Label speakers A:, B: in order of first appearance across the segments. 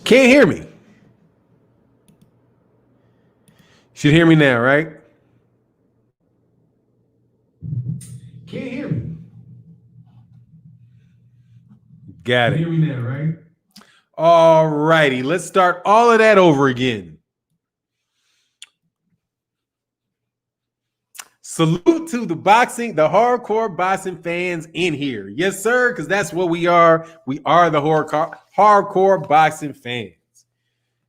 A: Can't hear me. Should hear me now, right? Can't hear me. Got it. Hear me now, right? All righty. Let's start all of that over again. Salute to the hardcore boxing fans in here. Yes, sir, because that's what we are. We are the hardcore boxing fans.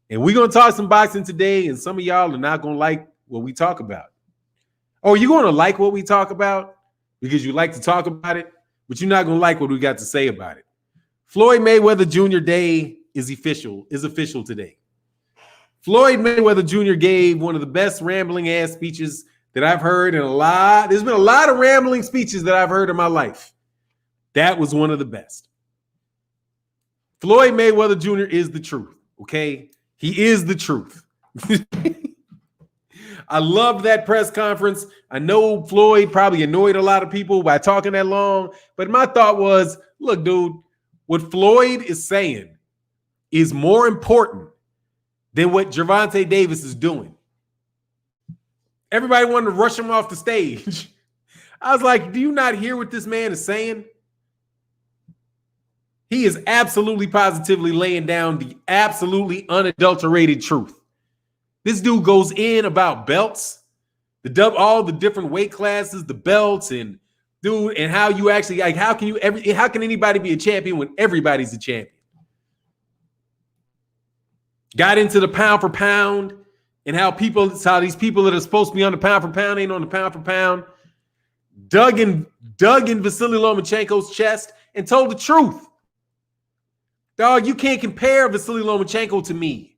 A: And we're going to talk some boxing today, and some of y'all are not going to like what we talk about. Oh, you're going to like what we talk about because you like to talk about it, but you're not going to like what we got to say about it. Floyd Mayweather Jr. Day is official today. Floyd Mayweather Jr. gave one of the best rambling-ass speeches that I've heard in there's been a lot of rambling speeches that I've heard in my life. That was one of the best. Floyd Mayweather Jr. is the truth, okay? He is the truth. I loved that press conference. I know Floyd probably annoyed a lot of people by talking that long, but my thought was, look, dude, what Floyd is saying is more important than what Gervonta Davis is doing. Everybody wanted to rush him off the stage. I was like, do you not hear what this man is saying? He is absolutely positively laying down the absolutely unadulterated truth. This dude goes in about belts, all the different weight classes, the belts, and dude, and how you actually like how can anybody be a champion when everybody's a champion? Got into the pound for pound. And how these people that are supposed to be on the pound for pound ain't on the pound for pound. Dug in Vasily Lomachenko's chest and told the truth. Dog, you can't compare Vasily Lomachenko to me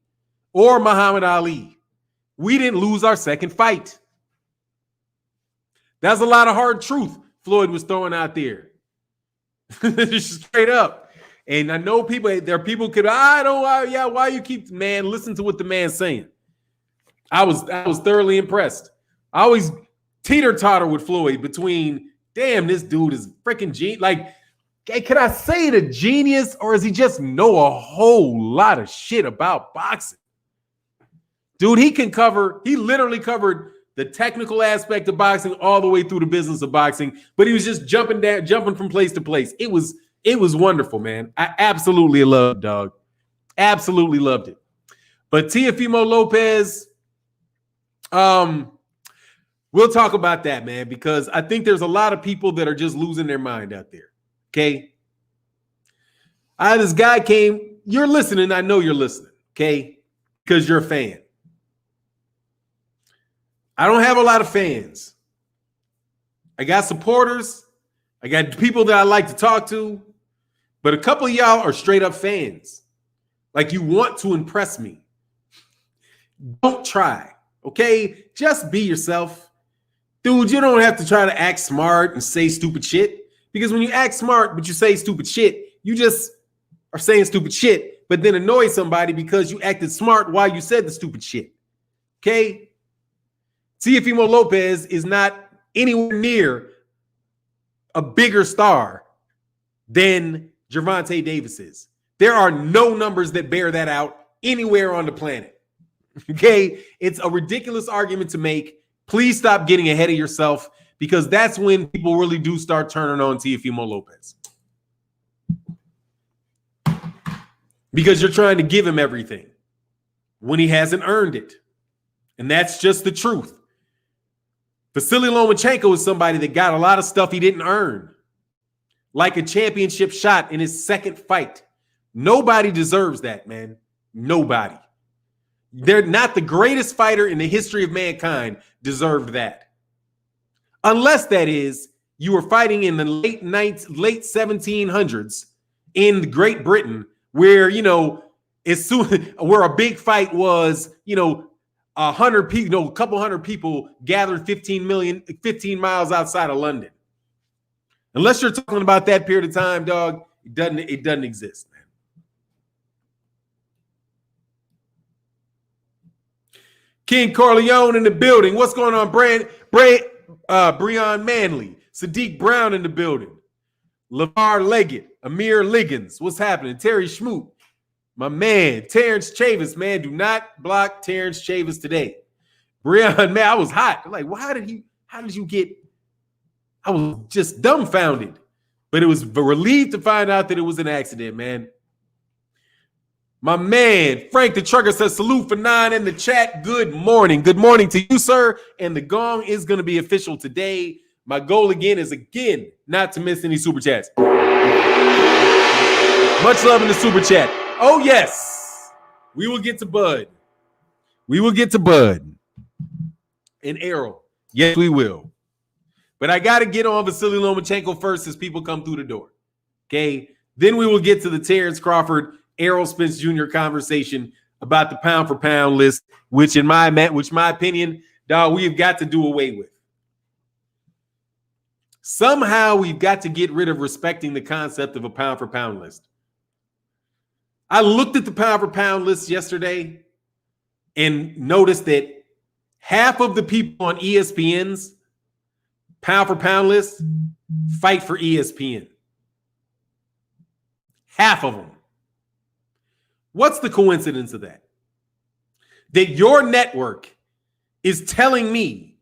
A: or Muhammad Ali. We didn't lose our second fight. That's a lot of hard truth Floyd was throwing out there. Just straight up. And I know why you keep, man, listen to what the man's saying. I was thoroughly impressed. I always teeter-totter with Floyd between, damn, this dude is freaking genius. Like, hey, could I say it a genius, or does he just know a whole lot of shit about boxing? Dude, he literally covered the technical aspect of boxing all the way through the business of boxing, but he was just jumping from place to place. It was wonderful, man. I absolutely loved it, dog. Absolutely loved it. But Teofimo Lopez, we'll talk about that, man, because I think there's a lot of people that are just losing their mind out there. Okay. This guy came, you're listening. I know you're listening. Okay. Because you're a fan. I don't have a lot of fans. I got supporters. I got people that I like to talk to, but a couple of y'all are straight up fans. Like, you want to impress me. Don't try. Okay, just be yourself. Dude, you don't have to try to act smart and say stupid shit, because when you act smart but you say stupid shit, you just are saying stupid shit, but then annoy somebody because you acted smart while you said the stupid shit. Okay? Teofimo Lopez is not anywhere near a bigger star than Gervonta Davis is. There are no numbers that bear that out anywhere on the planet. Okay, it's a ridiculous argument to make. Please stop getting ahead of yourself, because that's when people really do start turning on Teofimo Lopez. Because you're trying to give him everything when he hasn't earned it. And that's just the truth. Vasily Lomachenko is somebody that got a lot of stuff he didn't earn, like a championship shot in his second fight. Nobody deserves that, man. Nobody. They're not the greatest fighter in the history of mankind deserved that. Unless, that is, you were fighting in the late 1700s in Great Britain, where, where a big fight was, 100 people, a couple hundred people gathered 15 miles outside of London. Unless you're talking about that period of time, dog, it doesn't exist, man. King Corleone in the building. What's going on, Breon Manley, Sadiq Brown in the building, LeVar Leggett, Amir Liggins. What's happening? Terry Schmoot, My man, Terence Chavis, man, do not block Terence Chavis today. Breon, man, I was hot. I'm like, well, how did you get? I was just dumbfounded. But it was relieved to find out that it was an accident, man. My man, Frank the Trucker says, salute for 9 in the chat. Good morning. Good morning to you, sir. And the gong is going to be official today. My goal is not to miss any super chats. Much love in the super chat. Oh, yes. We will get to Bud. And Errol. Yes, we will. But I got to get on Vasily Lomachenko first as people come through the door. Okay? Then we will get to the Terence Crawford, Errol Spence Jr. conversation about the pound-for-pound list, which my opinion, dog, we've got to do away with. Somehow we've got to get rid of respecting the concept of a pound-for-pound list. I looked at the pound-for-pound list yesterday and noticed that half of the people on ESPN's pound-for-pound list fight for ESPN. Half of them. What's the coincidence of that? That your network is telling me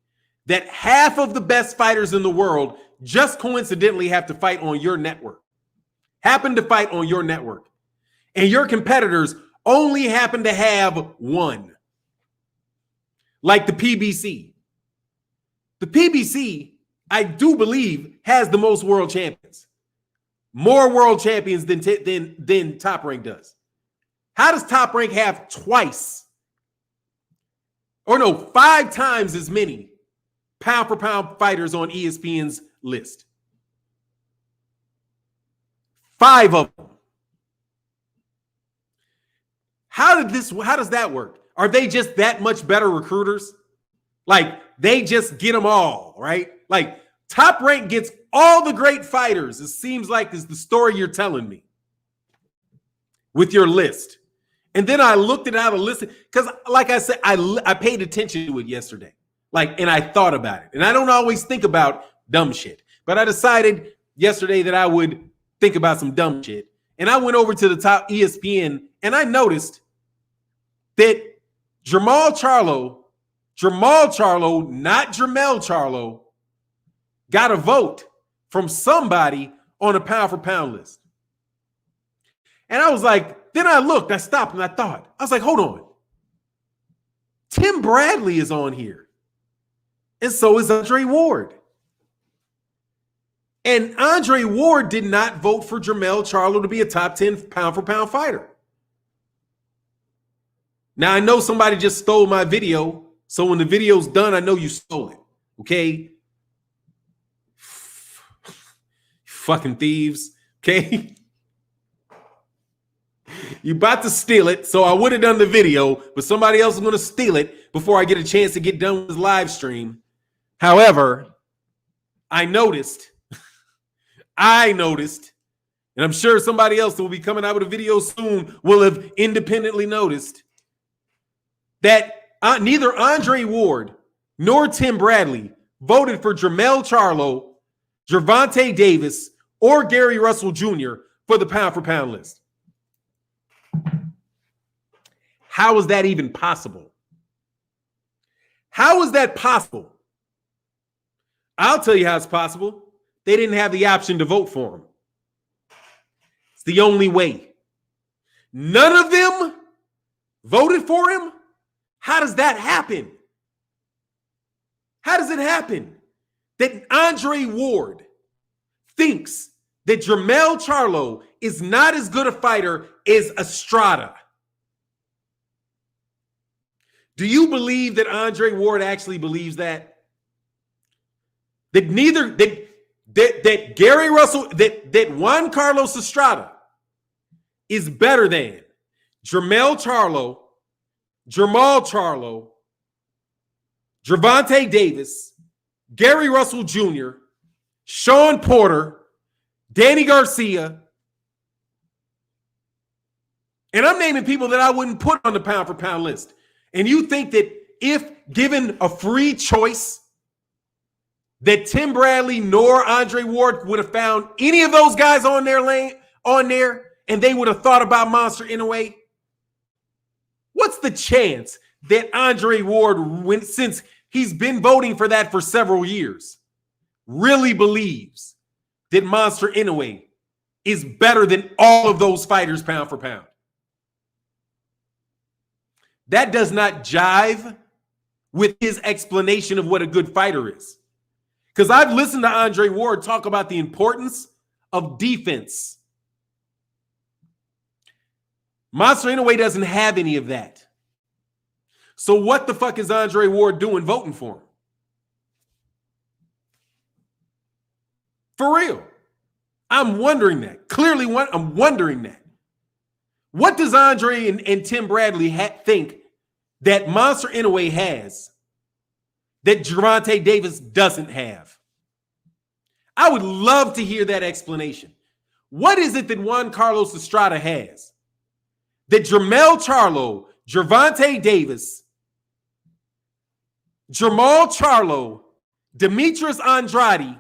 A: that half of the best fighters in the world just coincidentally have to fight on your network. Happen to fight on your network. And your competitors only happen to have one. Like the PBC. The PBC, I do believe, has the most world champions. More world champions than Top Rank does. How does Top Rank have twice? Or no, 5 times as many pound-for-pound fighters on ESPN's list? 5 of them. How does that work? Are they just that much better recruiters? Like, they just get them all, right? Like, Top Rank gets all the great fighters. It seems like is the story you're telling me with your list. And then I looked at how to listen because, like I said, I paid attention to it yesterday. And I thought about it. And I don't always think about dumb shit. But I decided yesterday that I would think about some dumb shit. And I went over to the top ESPN and I noticed that Jermall Charlo, not Jermell Charlo, got a vote from somebody on a pound-for-pound list. And I was like, then I looked, I stopped, and I thought. I was like, hold on. Tim Bradley is on here. And so is Andre Ward. And Andre Ward did not vote for Jermell Charlo to be a top 10 pound-for-pound fighter. Now, I know somebody just stole my video. So when the video's done, I know you stole it. Okay? Fucking thieves. Okay? You about to steal it. So I would have done the video, but somebody else is going to steal it before I get a chance to get done with this live stream. However, I noticed, and I'm sure somebody else that will be coming out with a video soon will have independently noticed that neither Andre Ward nor Tim Bradley voted for Jermell Charlo, Gervonta Davis, or Gary Russell Jr. for the pound-for-pound list. How is that even possible? How is that possible? I'll tell you how it's possible. They didn't have the option to vote for him. It's the only way. None of them voted for him? How does that happen? How does it happen that Andre Ward thinks that Jermell Charlo is not as good a fighter as Estrada? Do you believe that Andre Ward actually believes that? That Gary Russell, that Juan Carlos Estrada is better than Jermell Charlo, Jermall Charlo, Gervonta Davis, Gary Russell Jr., Sean Porter, Danny Garcia, and I'm naming people that I wouldn't put on the pound-for-pound list. And you think that if given a free choice, that Tim Bradley nor Andre Ward would have found any of those guys on their lane, and they would have thought about Monster Inoue? What's the chance that Andre Ward, since he's been voting for that for several years, really believes that Monster Inoue is better than all of those fighters pound for pound? That does not jive with his explanation of what a good fighter is. Because I've listened to Andre Ward talk about the importance of defense. Monster Inoue doesn't have any of that. So what the fuck is Andre Ward doing voting for him? For real. I'm wondering that. Clearly, I'm wondering that. What does Andre and Tim Bradley think that Monster Inoue has that Gervonta Davis doesn't have? I would love to hear that explanation. What is it that Juan Carlos Estrada has that Jermell Charlo, Gervonta Davis, Jermall Charlo, Demetrius Andrade,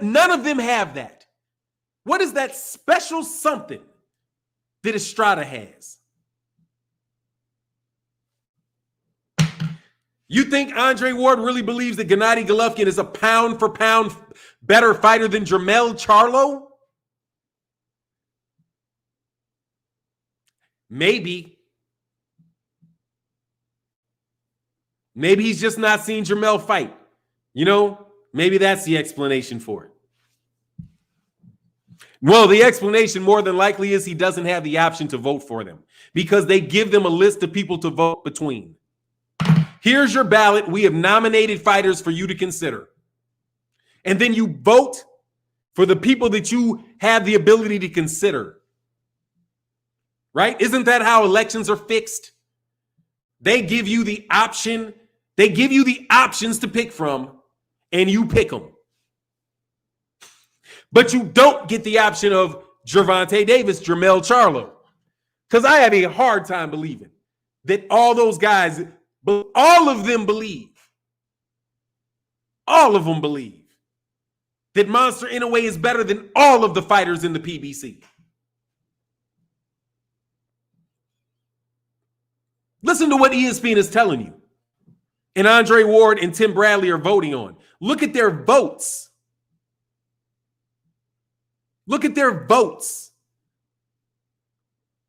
A: none of them have that. What is that special something that Estrada has? You think Andre Ward really believes that Gennady Golovkin is a pound for pound better fighter than Jermell Charlo? Maybe. Maybe he's just not seen Jermell fight. You know, maybe that's the explanation for it. Well, the explanation more than likely is he doesn't have the option to vote for them because they give them a list of people to vote between. Here's your ballot. We have nominated fighters for you to consider. And then you vote for the people that you have the ability to consider. Right? Isn't that how elections are fixed? They give you the option. They give you the options to pick from, and you pick them. But you don't get the option of Gervonta Davis, Jermell Charlo. Because I have a hard time believing that all those guys, all of them believe that Monster Inoue is better than all of the fighters in the PBC. Listen to what ESPN is telling you. And Andre Ward and Tim Bradley are voting on. Look at their votes. Look at their votes.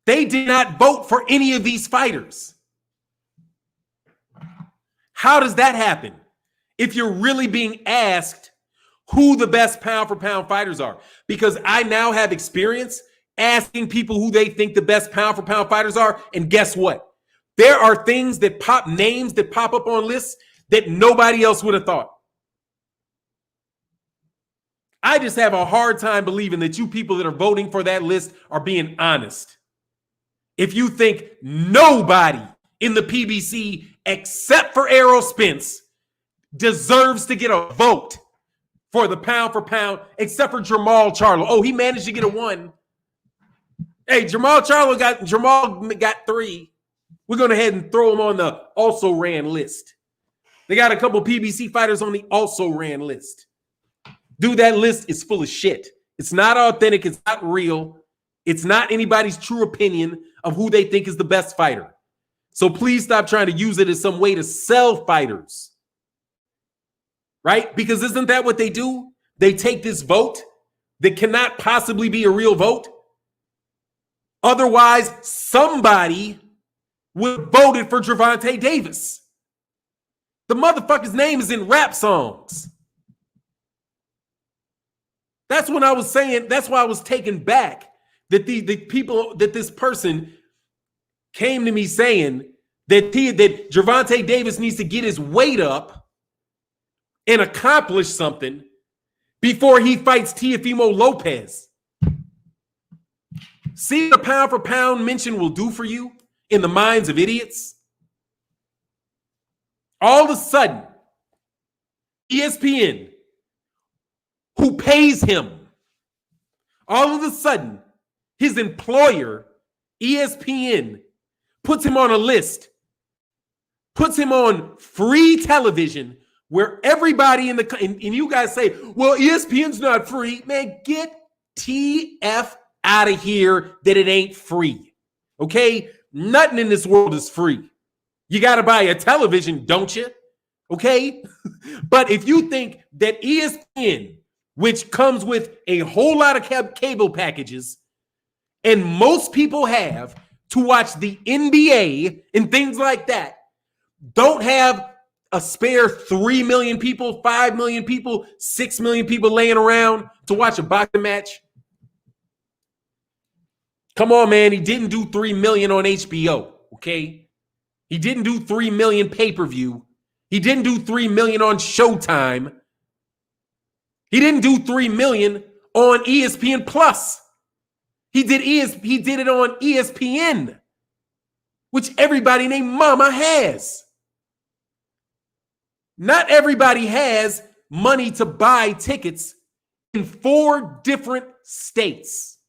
A: They did not vote for any of these fighters. How does that happen? If you're really being asked who the best pound for pound fighters are, because I now have experience asking people who they think the best pound for pound fighters are. And guess what? There are things that names that pop up on lists that nobody else would have thought. I just have a hard time believing that you people that are voting for that list are being honest. If you think nobody in the PBC except for Errol Spence deserves to get a vote for the pound for pound, except for Jermall Charlo. Oh, he managed to get a 1. Hey, Jermall got 3. We're going to head and throw him on the also ran list. They got a couple PBC fighters on the also ran list. Dude, that list is full of shit. It's not authentic. It's not real. It's not anybody's true opinion of who they think is the best fighter. So please stop trying to use it as some way to sell fighters. Right? Because isn't that what they do? They take this vote that cannot possibly be a real vote. Otherwise, somebody would have voted for Gervonta Davis. The motherfucker's name is in rap songs. That's when I was saying, that's why I was taken back that the people, that this person came to me saying that Gervonta Davis needs to get his weight up and accomplish something before he fights Teofimo Lopez. See what a pound for pound mention will do for you in the minds of idiots? All of a sudden, ESPN, who pays him, all of a sudden, his employer, ESPN, puts him on a list, puts him on free television where everybody in the, and you guys say, well, ESPN's not free. Man, get TF out of here that it ain't free. Okay? Nothing in this world is free. You got to buy a television, don't you? Okay? But if you think that ESPN, which comes with a whole lot of cable packages, and most people have to watch the NBA and things like that, don't have a spare 3 million people, 5 million people, 6 million people laying around to watch a boxing match. Come on, man. He didn't do 3 million on HBO, okay? He didn't do 3 million pay-per-view. He didn't do 3 million on Showtime. He didn't do 3 million on ESPN Plus. He did it on ESPN, which everybody named Mama has. Not everybody has money to buy tickets in 4 different states.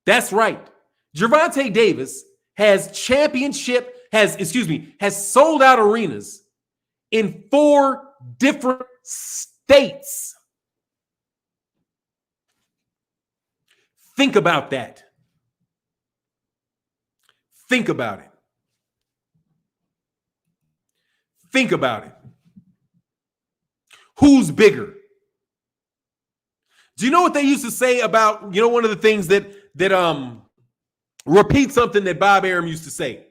A: That's right. Gervonta Davis has sold out arenas in 4 different states. Think about that. Think about it. Think about it. Who's bigger? Do you know what they used to say about, one of the things that repeat something that Bob Arum used to say?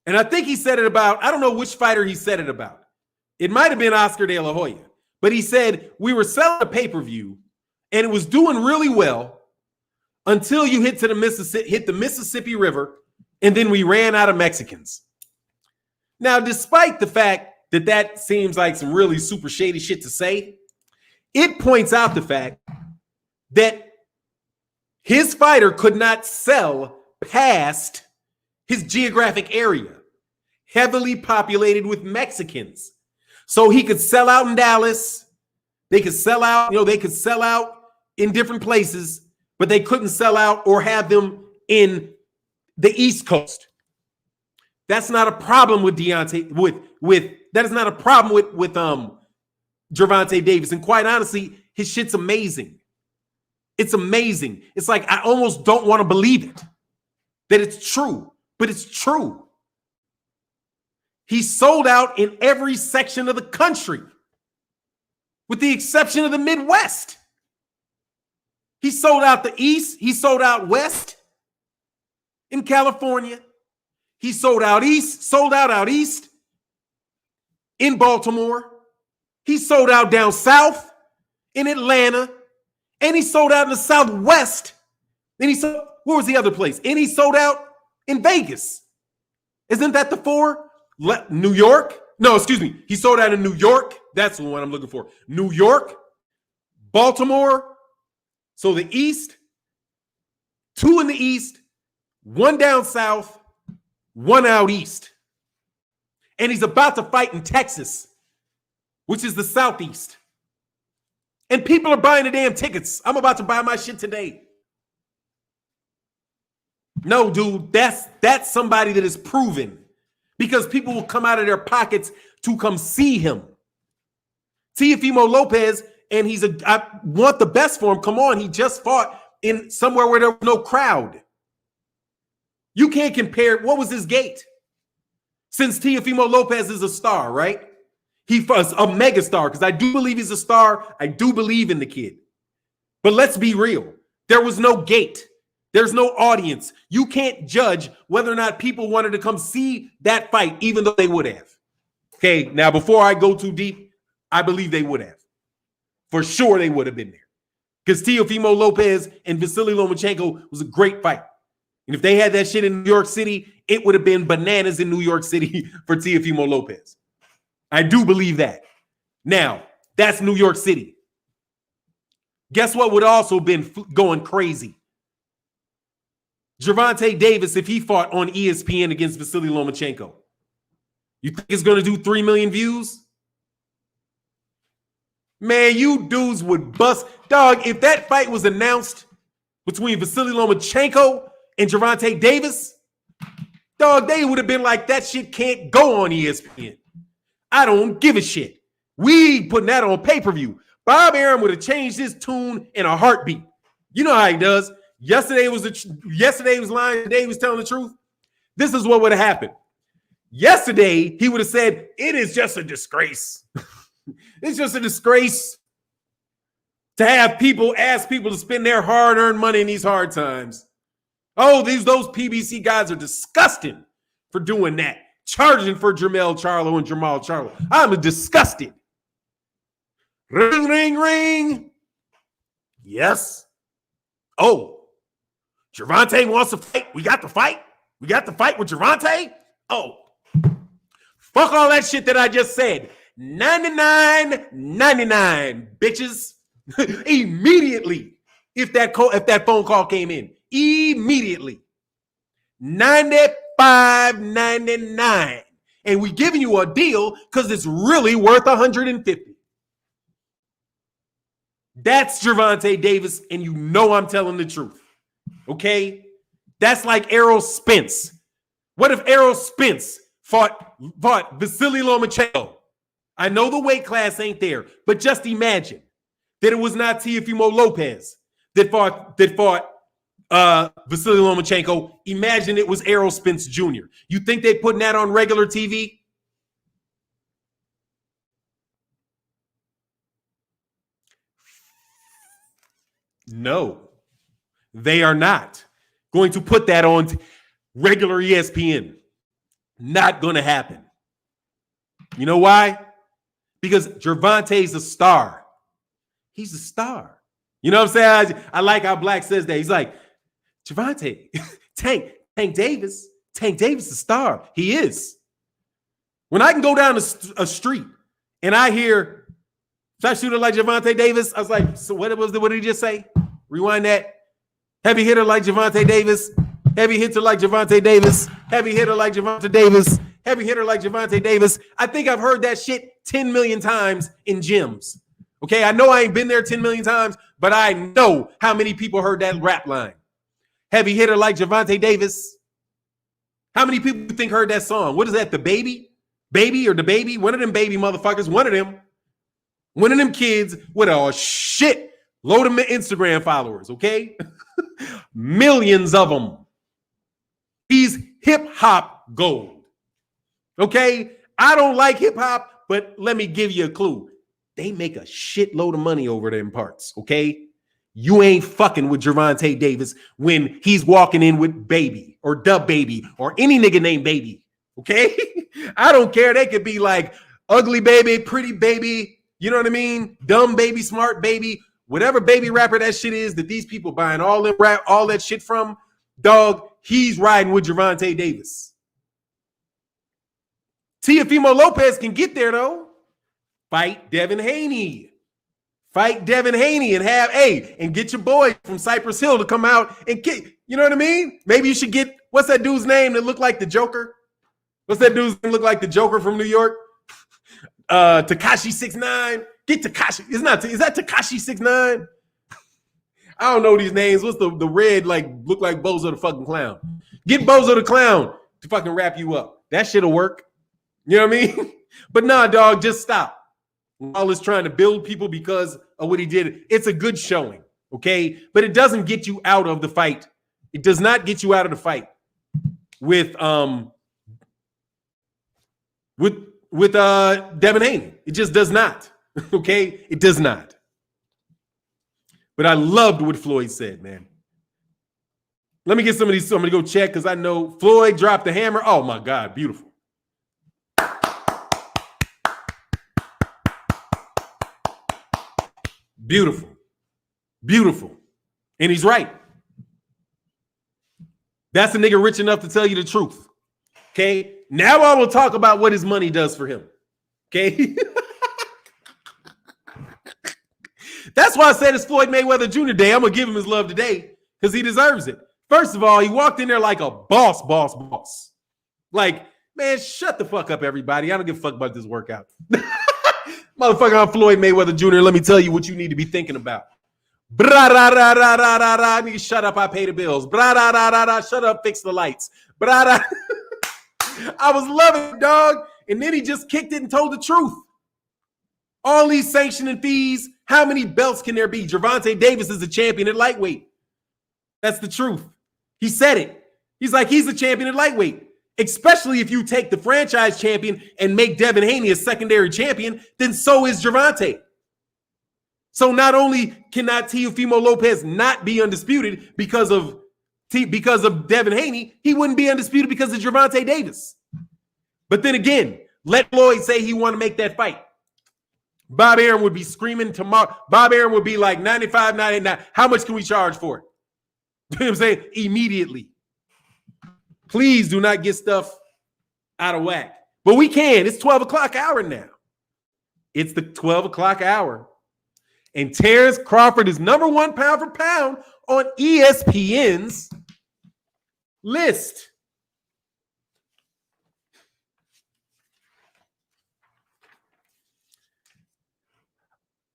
A: And I think he said it about, I don't know which fighter he said it about. It might have been Oscar De La Hoya. But he said, we were selling a pay-per-view and it was doing really well until you hit the Mississippi River, and then we ran out of Mexicans. Now, despite the fact that seems like some really super shady shit to say, it points out the fact that his fighter could not sell past his geographic area, heavily populated with Mexicans. So he could sell out in Dallas. They could sell out, they could sell out in different places, but they couldn't sell out or have them in the East Coast. That's not a problem with that is not a problem with Gervonta Davis. And quite honestly, his shit's amazing. It's amazing. It's like I almost don't want to believe it that it's true, but it's true. He sold out in every section of the country, with the exception of the Midwest. He sold out the East. He sold out West in California. He sold out out East in Baltimore. He sold out down South in Atlanta. And he sold out in the Southwest. Then where was the other place? And he sold out in Vegas. Isn't that the 4? New York? No, excuse me. He sold out in New York. That's the one I'm looking for. New York, Baltimore. So the East, 2 in the East, 1 down South, 1 out East. And he's about to fight in Texas, which is the Southeast. And people are buying the damn tickets. I'm about to buy my shit today. No, dude, that's somebody that is proven, because people will come out of their pockets to come see him. Teofimo Lopez, and I want the best for him. Come on, he just fought in somewhere where there was no crowd. You can't compare. What was his gate? Since Teofimo Lopez is a star, right? He was a mega star, because I do believe he's a star. I do believe in the kid. But let's be real. There was no gate. There's no audience. You can't judge whether or not people wanted to come see that fight, even though they would have. Okay, now before I go too deep, I believe they would have. For sure they would have been there. Because Teofimo Lopez and Vasily Lomachenko was a great fight. And if they had that shit in New York City, it would have been bananas in New York City for Teofimo Lopez. I do believe that. Now, that's New York City. Guess what would also been going crazy? Gervonta Davis, if he fought on ESPN against Vasily Lomachenko. You think it's going to do 3 million views? Man, you dudes would bust. Dog, if that fight was announced between Vasily Lomachenko and Gervonta Davis, dog, they would have been like, that shit can't go on ESPN. I don't give a shit. We putting that on pay-per-view. Bob Arum would have changed his tune in a heartbeat. You know how he does. yesterday was lying, today he was telling the truth, this is what would have happened. Yesterday, he would have said, it is just a disgrace. It's just a disgrace to have people ask people to spend their hard-earned money in these hard times. Oh, those PBC guys are disgusting for doing that. Charging for Jamal Charlo and Jamal Charlo. I'm disgusted. Ring, ring, ring. Yes. Oh, Gervonta wants to fight. We got to fight. We got to fight with Gervonta. Oh, fuck all that shit that I just said. 99.99, bitches. Immediately, if that phone call came in, immediately. 95.99, and we giving you a deal because it's really worth 150. That's Gervonta Davis, and you know I'm telling the truth. Okay, that's like Errol Spence. What if Errol Spence fought Vasily Lomachenko? I know the weight class ain't there, but just imagine that it was not Teofimo Lopez that fought Vasily Lomachenko. Imagine it was Errol Spence Jr. You think they putting that on regular TV? No, they are not going to put that on regular ESPN. Not going to happen. You know why? Because Gervonta's a star. He's a star. You know what I'm saying? I like how Black says that. He's like, Javonte, Tank Davis is a star. He is. When I can go down a street and I hear, shot shooter like Javonte Davis, I was like, so what did he just say? Rewind that. Heavy hitter like Javonte Davis. Heavy hitter like Javonte Davis. Heavy hitter like Javonte Davis. Heavy hitter like Javonte Davis. I think I've heard that shit 10 million times in gyms. Okay, I know I ain't been there 10 million times, but I know how many people heard that rap line. Heavy hitter like Javonte Davis. How many people you think heard that song? What is that, the baby? Baby or the baby? One of them baby motherfuckers, one of them kids with a shit load of Instagram followers, okay? Millions of them. He's hip-hop gold, okay? I don't like hip-hop, but let me give you a clue. They make a shitload of money over them parts, okay? You ain't fucking with Gervonta Davis when he's walking in with Baby or Dub Baby or any nigga named Baby, okay? I don't care. They could be like ugly baby, pretty baby, you know what I mean? Dumb baby, smart baby, whatever baby rapper that shit is that these people buying all that shit from, dog, he's riding with Gervonta Davis. Teofimo Lopez can get there, though. Fight Devin Haney. Fight Devin Haney and and get your boy from Cypress Hill to come out and kick. You know what I mean? Maybe you should get, what's that dude's name that looked like the Joker? What's that dude's name look like the Joker from New York? Tekashi 6ix9ine. Get Tekashi. Is that Tekashi 6ix9ine? I don't know these names. What's the red, like, look like Bozo the fucking clown? Get Bozo the clown to fucking wrap you up. That shit'll work. You know what I mean? But nah, dog, just stop. All is trying to build people because of what he did. It's a good showing, okay? But it doesn't get you out of the fight. It does not get you out of the fight with Devin Haney. It just does not, okay? It does not. But I loved what Floyd said, man. Let me get some of these. So I'm going to go check because I know Floyd dropped the hammer. Oh, my God. Beautiful. Beautiful. Beautiful. And he's right. That's a nigga rich enough to tell you the truth. Okay? Now I will talk about what his money does for him. Okay? That's why I said it's Floyd Mayweather Jr. Day. I'm going to give him his love today because he deserves it. First of all, he walked in there like a boss. Like, man, shut the fuck up, everybody. I don't give a fuck about this workout. Motherfucker, I'm Floyd Mayweather Jr. Let me tell you what you need to be thinking about. Nigga, shut up, I pay the bills. Shut up, fix the lights. I was loving it, dog. And then he just kicked it and told the truth. All these sanctioning fees, how many belts can there be? Gervonta Davis is a champion at lightweight. That's the truth. He said it. He's like, he's the champion at lightweight. Especially if you take the franchise champion and make Devin Haney a secondary champion, then so is Gervonta. So not only cannot Teofimo Lopez not be undisputed because of Devin Haney, he wouldn't be undisputed because of Gervonta Davis. But then again, let Floyd say he want to make that fight. Bob Arum would be screaming tomorrow. Bob Arum would be like 95, 99. How much can we charge for it? You know what I'm saying? Immediately. Please do not get stuff out of whack. But we can. It's 12 o'clock hour now. It's the 12 o'clock hour. And Terence Crawford is number one pound for pound on ESPN's list.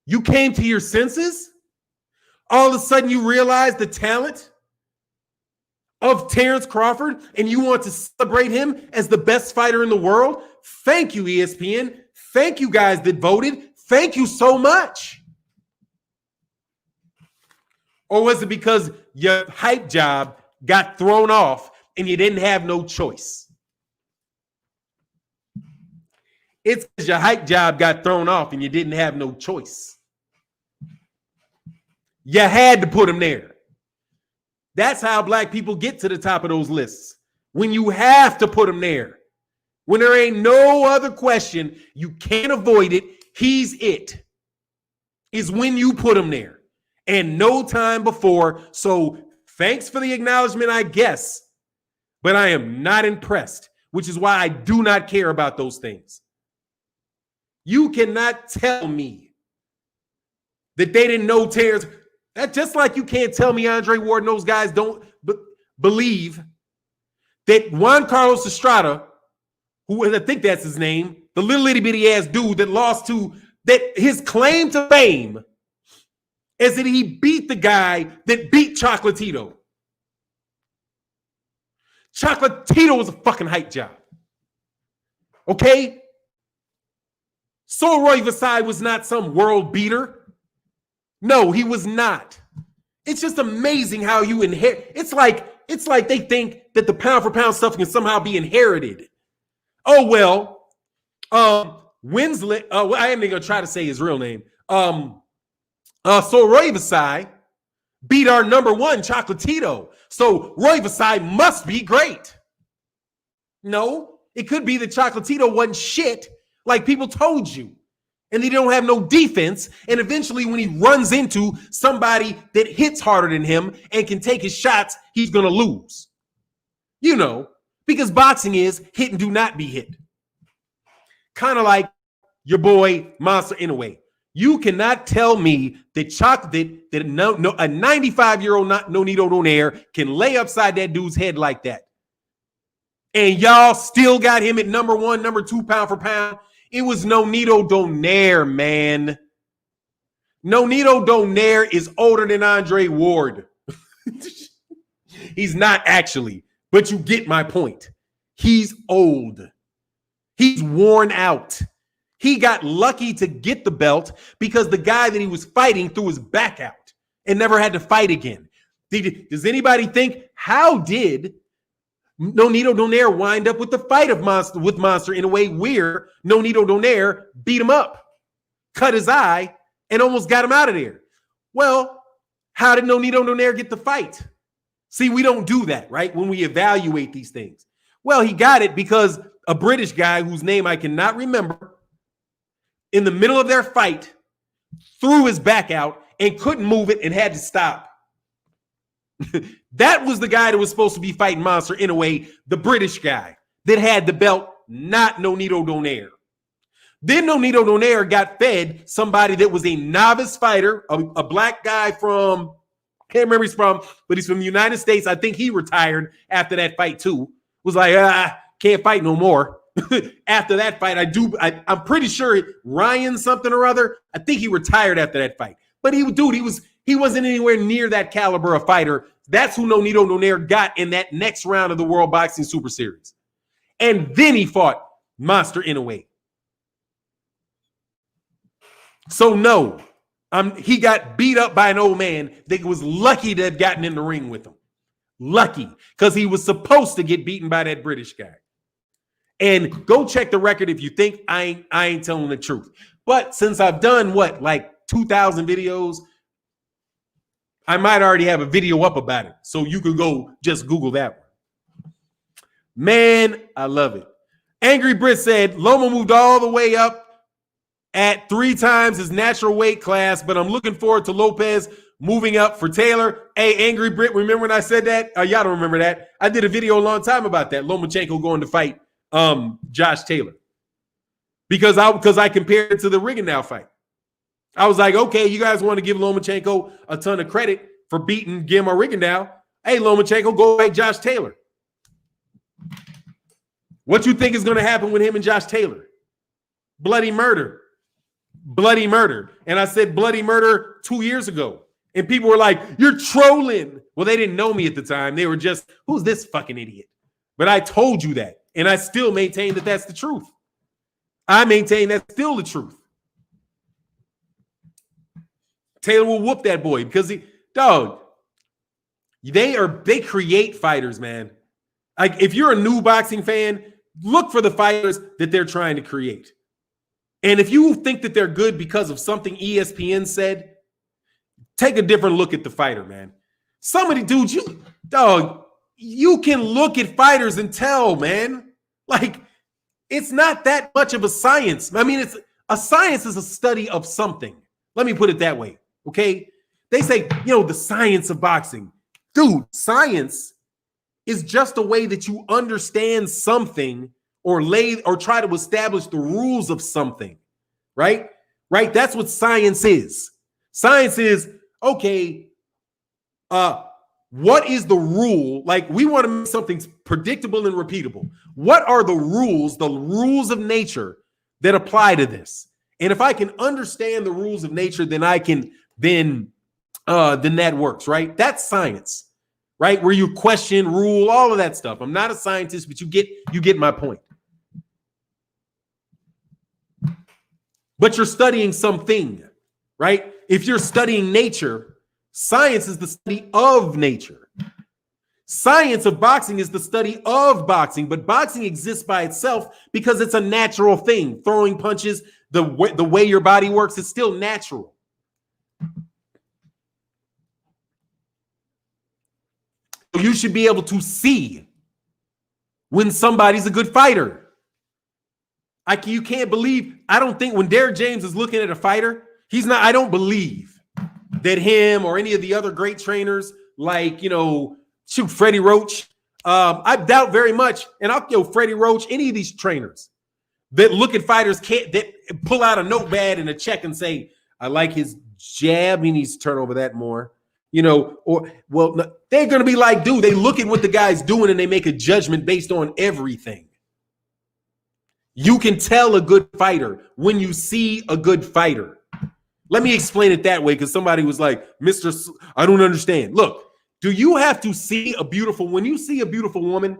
A: You came to your senses? All of a sudden you realize the talent of Terence Crawford and you want to celebrate him as the best fighter in the world? Thank you, ESPN. Thank you guys that voted. Thank you so much. Or was it because your hype job got thrown off and you didn't have no choice? It's because your hype job got thrown off and you didn't have no choice. You had to put him there. That's how black people get to the top of those lists. When you have to put him there. When there ain't no other question, you can't avoid it. He's it. Is when you put him there. And no time before. So thanks for the acknowledgement, I guess. But I am not impressed, which is why I do not care about those things. You cannot tell me that they didn't know Terence. That's just like you can't tell me Andre Ward and those guys don't believe that Juan Carlos Estrada, who I think that's his name, the little itty bitty ass dude that lost to, that his claim to fame is that he beat the guy that beat Chocolatito. Chocolatito was a fucking hype job. Okay? Roy Versailles was not some world beater. No, he was not. It's just amazing how you inherit. It's like they think that the pound for pound stuff can somehow be inherited. Oh, well, Winslet, I am going to try to say his real name. Roy Versailles beat our number one Chocolatito. So Roy Versailles must be great. No, it could be that Chocolatito wasn't shit like people told you. And they don't have no defense. And eventually when he runs into somebody that hits harder than him and can take his shots, he's going to lose. You know, because boxing is hit and do not be hit. Kind of like your boy Monster Inoue. You cannot tell me that a 95-year-old Nonito Donaire can lay upside that dude's head like that. And y'all still got him at number one, number two pound for pound. It was Nonito Donaire, man. Nonito Donaire is older than Andre Ward. He's not actually, but you get my point. He's old. He's worn out. He got lucky to get the belt because the guy that he was fighting threw his back out and never had to fight again. Does anybody think, how did Nonito Donaire wind up with the fight of Monster in a way where Nonito Donaire beat him up, cut his eye, and almost got him out of there? Well, how did Nonito Donaire get the fight? See, we don't do that, right? When we evaluate these things. Well, he got it because a British guy whose name I cannot remember, in the middle of their fight, threw his back out and couldn't move it and had to stop. That was the guy that was supposed to be fighting Monster in a way, the British guy that had the belt, not Nonito Donaire. Then Nonito Donaire got fed somebody that was a novice fighter, a black guy from, can't remember he's from, but he's from the United States. I think he retired after that fight too. Was like, can't fight no more. After that fight, I'm pretty sure Ryan something or other. I think he retired after that fight. But he wasn't anywhere near that caliber of fighter. That's who Nonito Donaire got in that next round of the World Boxing Super Series. And then he fought Monster Inoue. So no, He got beat up by an old man that was lucky to have gotten in the ring with him. Lucky, because he was supposed to get beaten by that British guy. And go check the record if you think I ain't telling the truth. But since I've done like 2,000 videos, I might already have a video up about it. So you can go just Google that one. Man, I love it. Angry Brit said, Loma moved all the way up at 3 times his natural weight class, but I'm looking forward to Lopez moving up for Taylor. Hey, Angry Brit, remember when I said that? Y'all don't remember that. I did a video a long time about that. Lomachenko going to fight Josh Taylor. Because I compared it to the Rigondeaux fight. I was like, okay, you guys want to give Lomachenko a ton of credit for beating Guillermo Rigondeaux. Hey, Lomachenko, go fight Josh Taylor. What you think is going to happen with him and Josh Taylor? Bloody murder. Bloody murder. And I said bloody murder 2 years ago. And people were like, you're trolling. Well, they didn't know me at the time. They were just, who's this fucking idiot? But I told you that. And I still maintain that that's the truth. I maintain that's still the truth. Taylor will whoop that boy because they create fighters, man. Like if you're a new boxing fan, look for the fighters that they're trying to create. And if you think that they're good because of something ESPN said, take a different look at the fighter, man. Somebody, dude, you can look at fighters and tell, man. Like, it's not that much of a science. I mean, a science is a study of something. Let me put it that way, okay? They say, the science of boxing. Dude, science is just a way that you understand something or try to establish the rules of something, right? Right? That's what science is. Science is, okay, what is the rule? Like, we want to make something predictable and repeatable. What are the rules of nature that apply to this? And if I can understand the rules of nature, then then that works, right? That's science, right? Where you question, rule, all of that stuff. I'm not a scientist, but you get my point. But you're studying something, right? If you're studying nature, science is the study of nature. Science of boxing is the study of boxing, but boxing exists by itself because it's a natural thing. Throwing punches, the way your body works is still natural. You should be able to see when somebody's a good fighter. You can't believe, I don't think when Derrick James is looking at a fighter, I don't believe that him or any of the other great trainers like, Freddie Roach. I doubt very much, and Freddie Roach, any of these trainers that look at fighters that pull out a notepad and a check and say, I like his jab, he needs to turn over that more. They're going to be like, dude, they look at what the guy's doing and they make a judgment based on everything. You can tell a good fighter when you see a good fighter. Let me explain it that way because somebody was like, I don't understand. Look, do you have to see when you see a beautiful woman,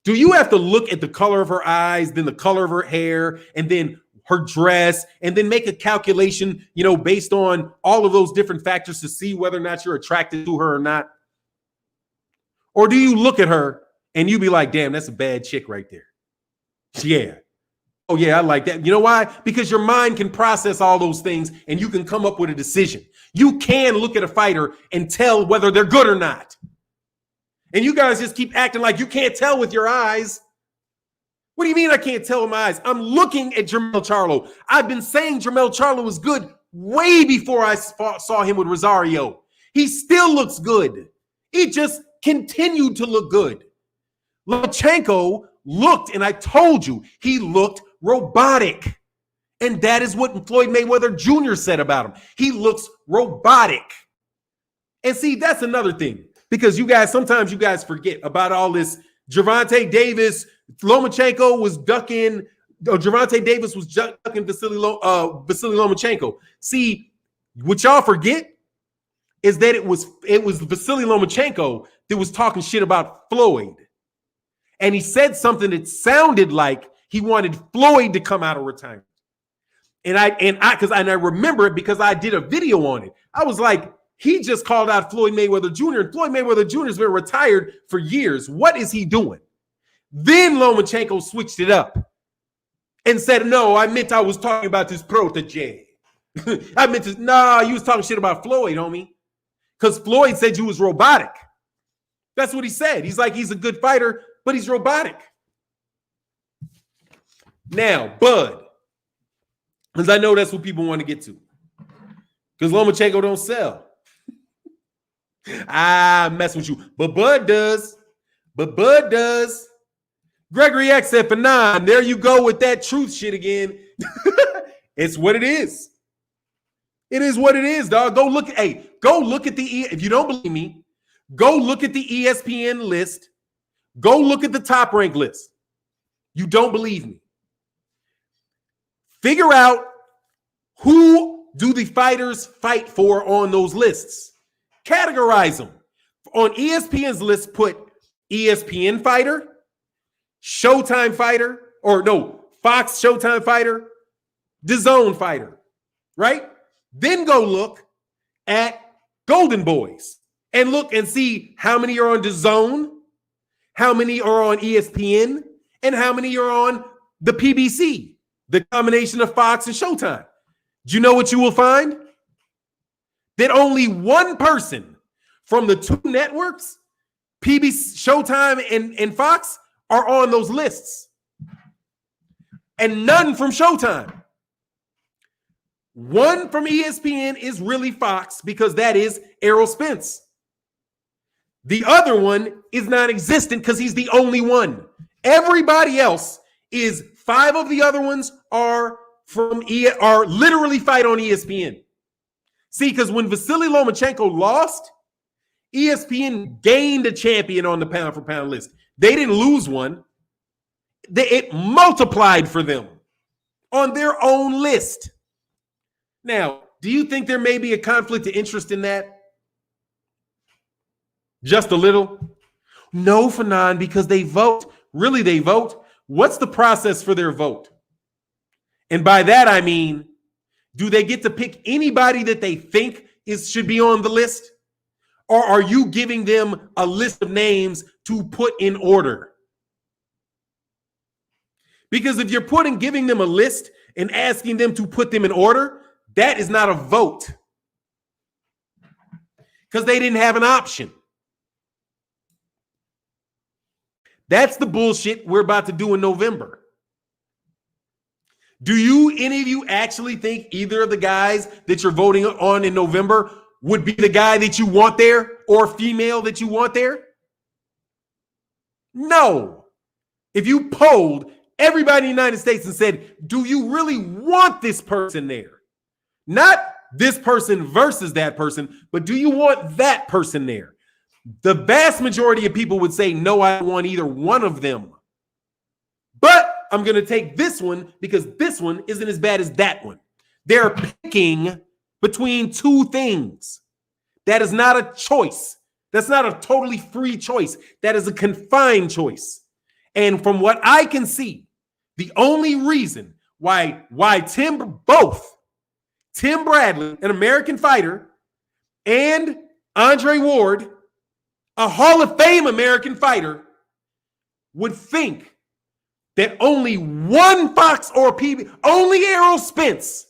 A: do you have to look at the color of her eyes, then the color of her hair, and then her dress, and then make a calculation, based on all of those different factors to see whether or not you're attracted to her or not? Or do you look at her and you be like, damn, that's a bad chick right there? Yeah. Oh, yeah, I like that. You know why? Because your mind can process all those things and you can come up with a decision. You can look at a fighter and tell whether they're good or not. And you guys just keep acting like you can't tell with your eyes. What do you mean I can't tell with my eyes? I'm looking at Jermell Charlo. I've been saying Jermell Charlo was good way before I saw him with Rosario. He still looks good. He just continued to look good. Lomachenko looked, and I told you, he looked robotic. And that is what Floyd Mayweather Jr. said about him. He looks robotic. And see, that's another thing. Because sometimes you guys forget about all this. Gervonta Davis, Lomachenko was ducking. Gervonta Davis was ducking Vasily Lomachenko. See, what y'all forget is that it was Vasily Lomachenko that was talking shit about Floyd. And he said something that sounded like he wanted Floyd to come out of retirement. And I remember it because I did a video on it. I was like, he just called out Floyd Mayweather Jr. and Floyd Mayweather Jr. has been retired for years. What is he doing? Then Lomachenko switched it up and said, no, I was talking about this protege. I meant to, you was talking shit about Floyd, homie. Because Floyd said you was robotic. That's what he said. He's like, he's a good fighter, but he's robotic. Now, Bud, because I know that's what people want to get to. Because Lomachenko don't sell. I'm messing with you. But Bud does. Gregory X said, Fannon, there you go with that truth shit again. It's what it is. It is what it is, dog. Go look at if you don't believe me, go look at the ESPN list. Go look at the top rank list. You don't believe me. Figure out who do the fighters fight for on those lists. Categorize them. On ESPN's list, put ESPN fighter, Showtime fighter, Fox Showtime fighter, DAZN fighter, right? Then go look at Golden Boys and look and see how many are on DAZN, how many are on ESPN, and how many are on the PBC, the combination of Fox and Showtime. Do you know what you will find? That only one person from the two networks, PBC, Showtime, and Fox, are on those lists. And none from Showtime. One from ESPN is really Fox because that is Errol Spence. The other one is non-existent because he's the only one. Everybody else is 5 of the other ones are literally fight on ESPN. See, because when Vasily Lomachenko lost, ESPN gained a champion on the pound for pound list. They didn't lose one. It multiplied for them on their own list. Now, do you think there may be a conflict of interest in that? Just a little? No, Fannon, because they vote. Really, they vote. What's the process for their vote? And by that, I mean, do they get to pick anybody that they think should be on the list? Or are you giving them a list of names to put in order? Because if you're giving them a list and asking them to put them in order, that is not a vote. Because they didn't have an option. That's the bullshit we're about to do in November. Do any of you actually think either of the guys that you're voting on in November would be the guy that you want there or female that you want there? No. If you polled everybody in the United States and said, do you really want this person there? Not this person versus that person, but do you want that person there? The vast majority of people would say, no, I don't want either one of them. But I'm going to take this one because this one isn't as bad as that one. They're picking between two things. That is not a choice. That's not a totally free choice. That is a confined choice. And from what I can see, the only reason why both Tim Bradley, an American fighter, and Andre Ward, a Hall of Fame American fighter, would think that only one Fox or PB, only Errol Spence,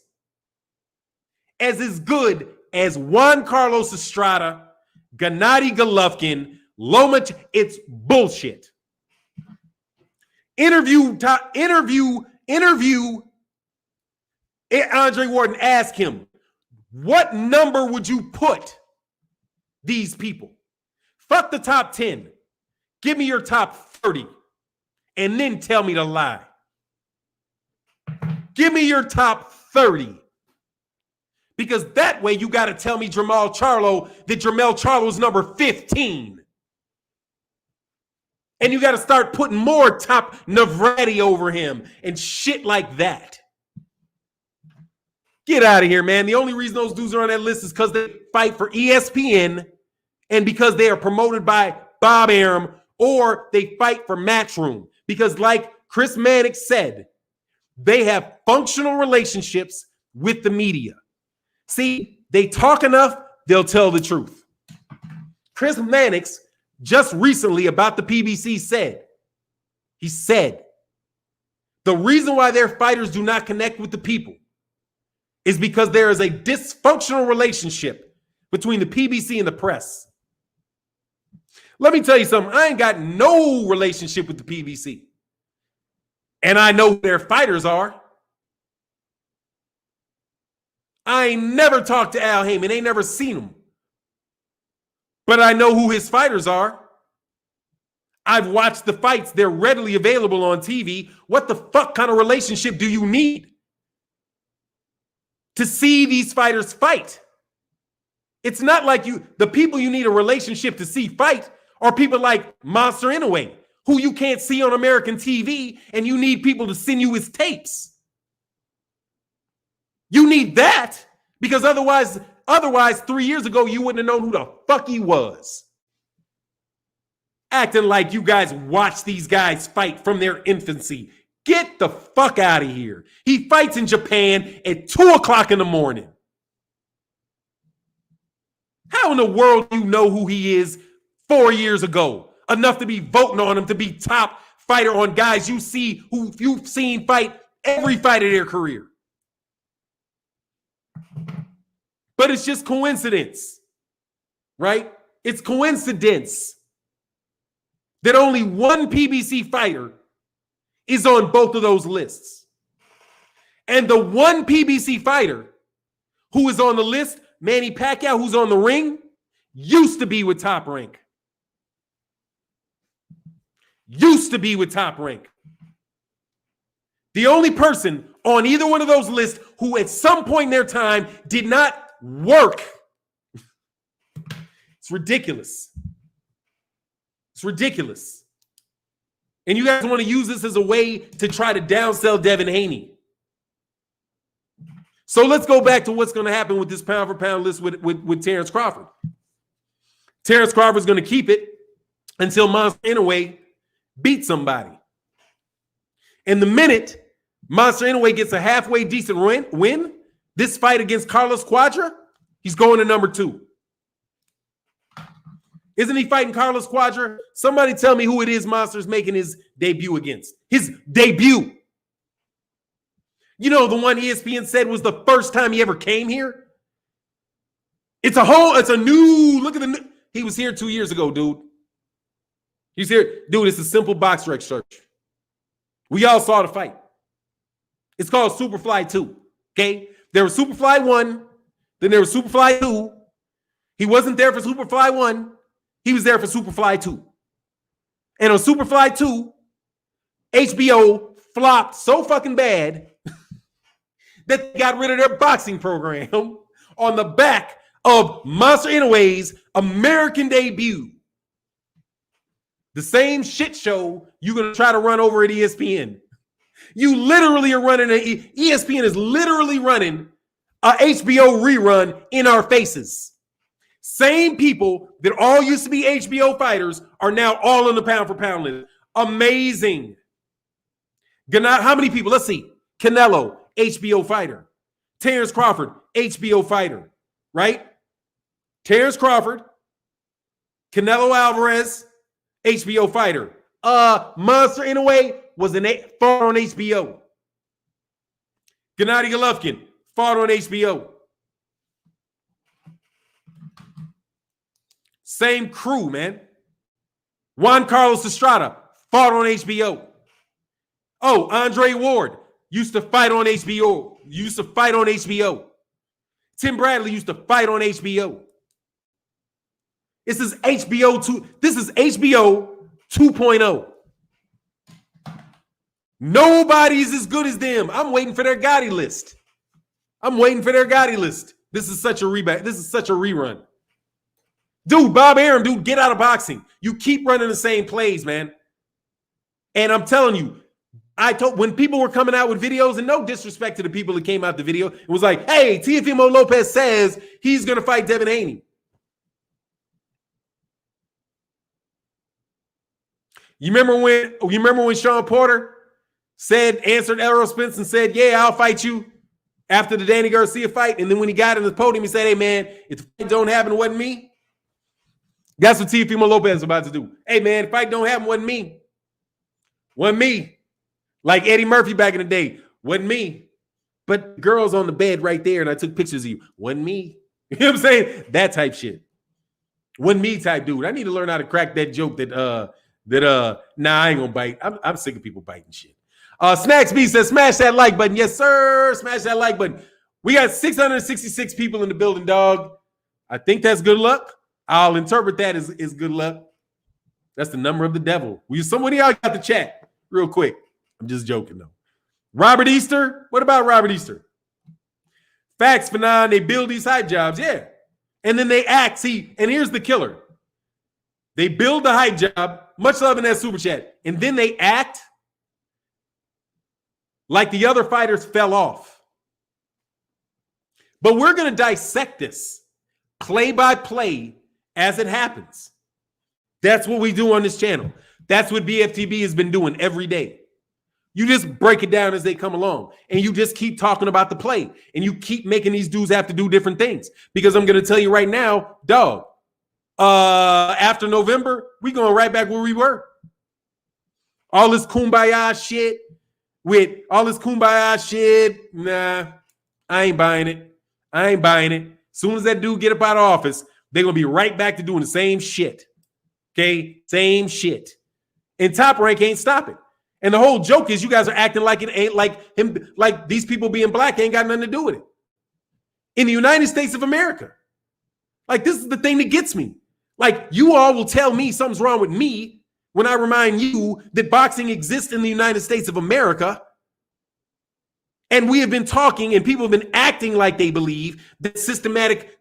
A: as good as Juan Carlos Estrada, Gennady Golovkin, it's bullshit. Interview Andre Ward and ask him, what number would you put these people? Fuck the top 10. Give me your top 30 and then tell me to lie. Give me your top 30. Because that way you got to tell me Jermall Charlo that Jermell Charlo's number 15. And you got to start putting more top Navrati over him and shit like that. Get out of here, man. The only reason those dudes are on that list is because they fight for ESPN and because they are promoted by Bob Arum or they fight for Matchroom. Because like Chris Mannix said, They have functional relationships with the media. See, they talk enough, they'll tell the truth. Chris Mannix just recently about the PBC said, the reason why their fighters do not connect with the people is because there is a dysfunctional relationship between the PBC and the press. Let me tell you something. I ain't got no relationship with the PBC. And I know who their fighters are. I ain't never talked to Al Heyman. Ain't never seen him. But I know who his fighters are. I've watched the fights. They're readily available on TV. What the fuck kind of relationship do you need to see these fighters fight? It's not like the people you need a relationship to see fight are people like Monster Inoue, who you can't see on American TV, and you need people to send you his tapes. You need that because otherwise 3 years ago, you wouldn't have known who the fuck he was. Acting like you guys watch these guys fight from their infancy. Get the fuck out of here. He fights in Japan at 2 o'clock in the morning. How in the world do you know who he is 4 years ago? Enough to be voting on him to be top fighter on guys you see who you've seen fight every fight of their career. But it's just coincidence, right? It's coincidence that only one PBC fighter is on both of those lists. And the one PBC fighter who is on the list, Manny Pacquiao, who's on the ring, used to be with Top Rank. Used to be with Top Rank. The only person on either one of those lists who at some point in their time did not work. It's ridiculous. It's ridiculous. And you guys want to use this as a way to try to downsell Devin Haney. So let's go back to what's going to happen with this pound for pound list with Terence Crawford. Terence Crawford's going to keep it until Monster Inoue beats somebody. And the minute Monster Inoue gets a halfway decent win, this fight against Carlos Quadra, he's going to number 2. Isn't he fighting Carlos Quadra? Somebody tell me who it is Monster's making his debut against. His debut. You know, the one ESPN said was the first time he ever came here? It's a new, look at he was here 2 years ago, dude. He's here. Dude, it's a simple box rec search. We all saw the fight. It's called Superfly 2, okay? There was Superfly 1, then there was Superfly 2. He wasn't there for Superfly 1. He was there for Superfly 2. And on Superfly 2, HBO flopped so fucking bad that they got rid of their boxing program on the back of Monster Inoue's American debut. The same shit show you're going to try to run over at ESPN. You literally are running ESPN is literally running a HBO rerun in our faces. Same people that all used to be HBO fighters are now all on the pound for pound list. Amazing. How many people? Let's see. Canelo, HBO fighter. Terence Crawford, HBO fighter. Right? Terence Crawford, Canelo Alvarez, HBO fighter. Monster Inoue was fought on HBO. Gennady Golovkin fought on HBO. Same crew, man. Juan Carlos Estrada fought on HBO. Oh, Andre Ward used to fight on HBO. Tim Bradley used to fight on HBO. This is HBO 2.0. Nobody's as good as them. I'm waiting for their Gotti list. This is such a rerun. Dude, Bob Arum, dude, get out of boxing. You keep running the same plays, man. And I'm telling you, when people were coming out with videos, and no disrespect to the people that came out the video, it was like, hey, Teofimo Lopez says he's going to fight Devin Haney. You remember when Sean Porter answered Errol Spence and said, yeah, I'll fight you after the Danny Garcia fight. And then when he got in the podium, he said, hey, man, if the fight don't happen, it wasn't me. That's what Teofimo Lopez is about to do. Hey, man, if the fight don't happen, it wasn't me. Wasn't me. Like Eddie Murphy back in the day. Wasn't me. But girls on the bed right there, and I took pictures of you. Wasn't me. You know what I'm saying? That type shit. Wasn't me type dude. I need to learn how to crack that joke that nah, I ain't gonna bite. I'm sick of people biting shit. Snacks B says, smash that like button. Yes, sir. Smash that like button. We got 666 people in the building, dog. I think that's good luck. I'll interpret that as good luck. That's the number of the devil. Somebody got the chat real quick. I'm just joking, though. Robert Easter? What about Robert Easter? Facts, Fannon. They build these hype jobs, yeah. And then they act. See, and here's the killer. They build the hype job, much love in that super chat, and then they act like the other fighters fell off. But we're going to dissect this play by play as it happens. That's what we do on this channel. That's what BFTB has been doing every day. You just break it down as they come along, and you just keep talking about the play, and you keep making these dudes have to do different things. Because I'm going to tell you right now, dog, after November, we going right back where we were. All this kumbaya shit, nah, I ain't buying it. As soon as that dude get up out of office, they're going to be right back to doing the same shit. Okay? Same shit. And Top Rank ain't stopping. And the whole joke is you guys are acting like it ain't like him, like these people being black ain't got nothing to do with it. In the United States of America. Like, this is the thing that gets me. Like, you all will tell me something's wrong with me when I remind you that boxing exists in the United States of America. And we have been talking and people have been acting like they believe that systematic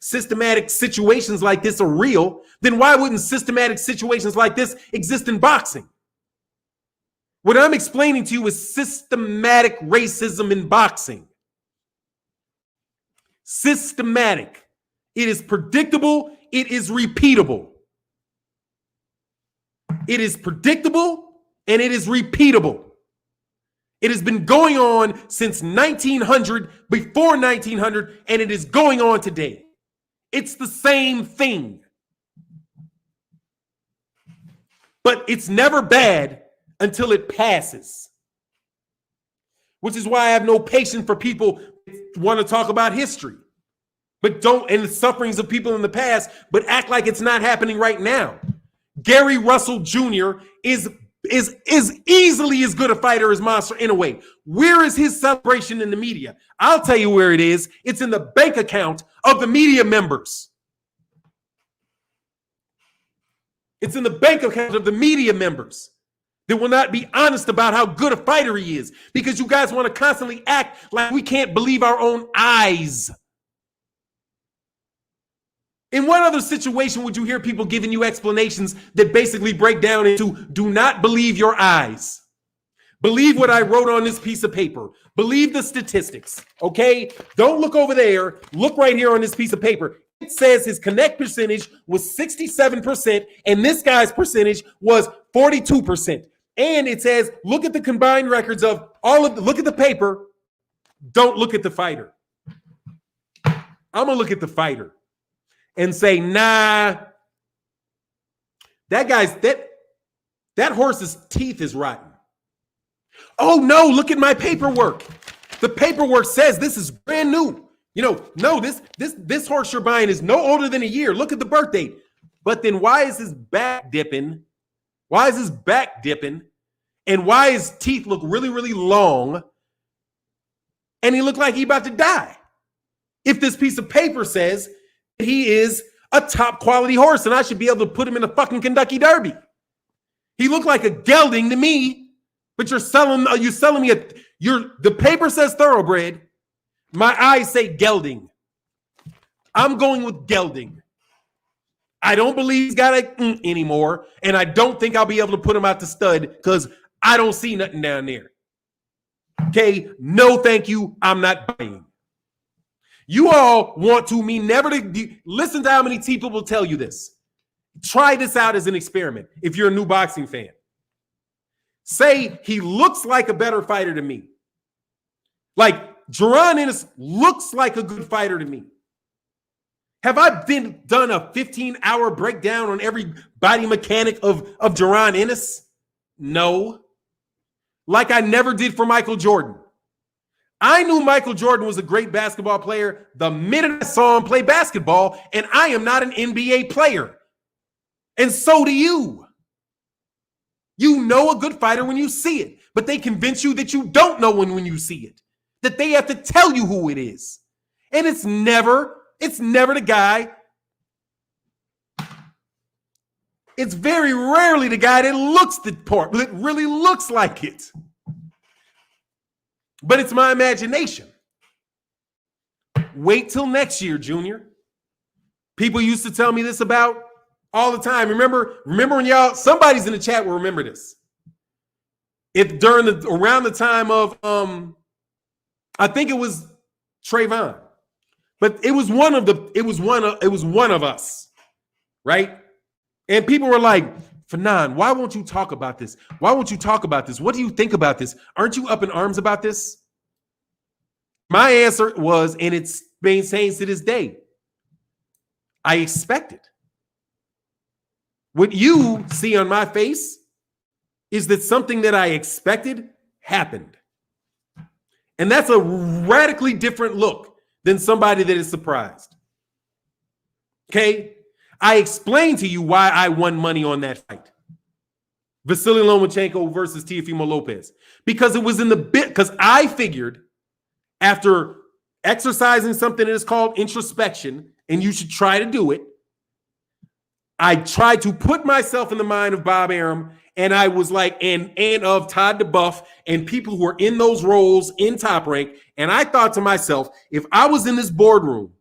A: situations like this are real. Then why wouldn't systematic situations like this exist in boxing? What I'm explaining to you is systematic racism in boxing. Systematic. It is predictable. It is repeatable. It is predictable and it is repeatable. It has been going on since 1900, before 1900, and it is going on today. It's the same thing. But it's never bad until it passes. Which is why I have no patience for people who want to talk about history, but don't, and the sufferings of people in the past, but act like it's not happening right now. Gary Russell Jr. is easily as good a fighter as Monster Inoue. Where is his celebration in the media? I'll tell you where it is. It's in the bank account of the media members. It's in the bank account of the media members that will not be honest about how good a fighter he is, because you guys want to constantly act like we can't believe our own eyes. In what other situation would you hear people giving you explanations that basically break down into do not believe your eyes? Believe what I wrote on this piece of paper. Believe the statistics, okay? Don't look over there. Look right here on this piece of paper. It says his connect percentage was 67%, and this guy's percentage was 42%. And it says, look at the combined records of all of the, look at the paper. Don't look at the fighter. I'm going to look at the fighter and say, nah, that horse's teeth is rotten. Oh no, look at my paperwork. The paperwork says this is brand new. You know, no, this horse you're buying is no older than a year. Look at the birth date. But then why is his back dipping? Why is his back dipping? And why his teeth look really, really long? And he looked like he about to die. If this piece of paper says he is a top quality horse and I should be able to put him in a fucking Kentucky Derby. He looked like a gelding to me, but you're selling me the paper says thoroughbred. My eyes say gelding. I'm going with gelding. I don't believe he's got a anymore, and I don't think I'll be able to put him out to stud because I don't see nothing down there. Okay, no thank you, I'm not buying. You all want to me never to listen to how many people will tell you this. Try this out as an experiment if you're a new boxing fan. say he looks like a better fighter to me. Like Jaron Ennis looks like a good fighter to me. Have I done a 15-hour breakdown on every body mechanic of Jaron Ennis? No. Like I never did for Michael Jordan. I knew Michael Jordan was a great basketball player the minute I saw him play basketball, and I am not an NBA player. And so do you. You know a good fighter when you see it, but they convince you that you don't know when you see it, that they have to tell you who it is. And it's never the guy. It's very rarely the guy that looks the part, that really looks like it. But it's my imagination. Wait till next year, Junior. People used to tell me this about all the time. Remember when y'all, somebody's in the chat will remember this. Around the time of I think it was Trayvon. But it was one of us, right? And people were like, Fannon, why won't you talk about this? Why won't you talk about this? What do you think about this? Aren't you up in arms about this? My answer was, and it's maintains to this day, I expect it. What you see on my face is that something that I expected happened. And that's a radically different look than somebody that is surprised. Okay? I explained to you why I won money on that fight. Vasily Lomachenko versus Teofimo Lopez. Because it was in the bit, because I figured after exercising something that is called introspection, and you should try to do it, I tried to put myself in the mind of Bob Arum, and I was like, and of Todd DeBuff and people who are in those roles in Top Rank. And I thought to myself, if I was in this boardroom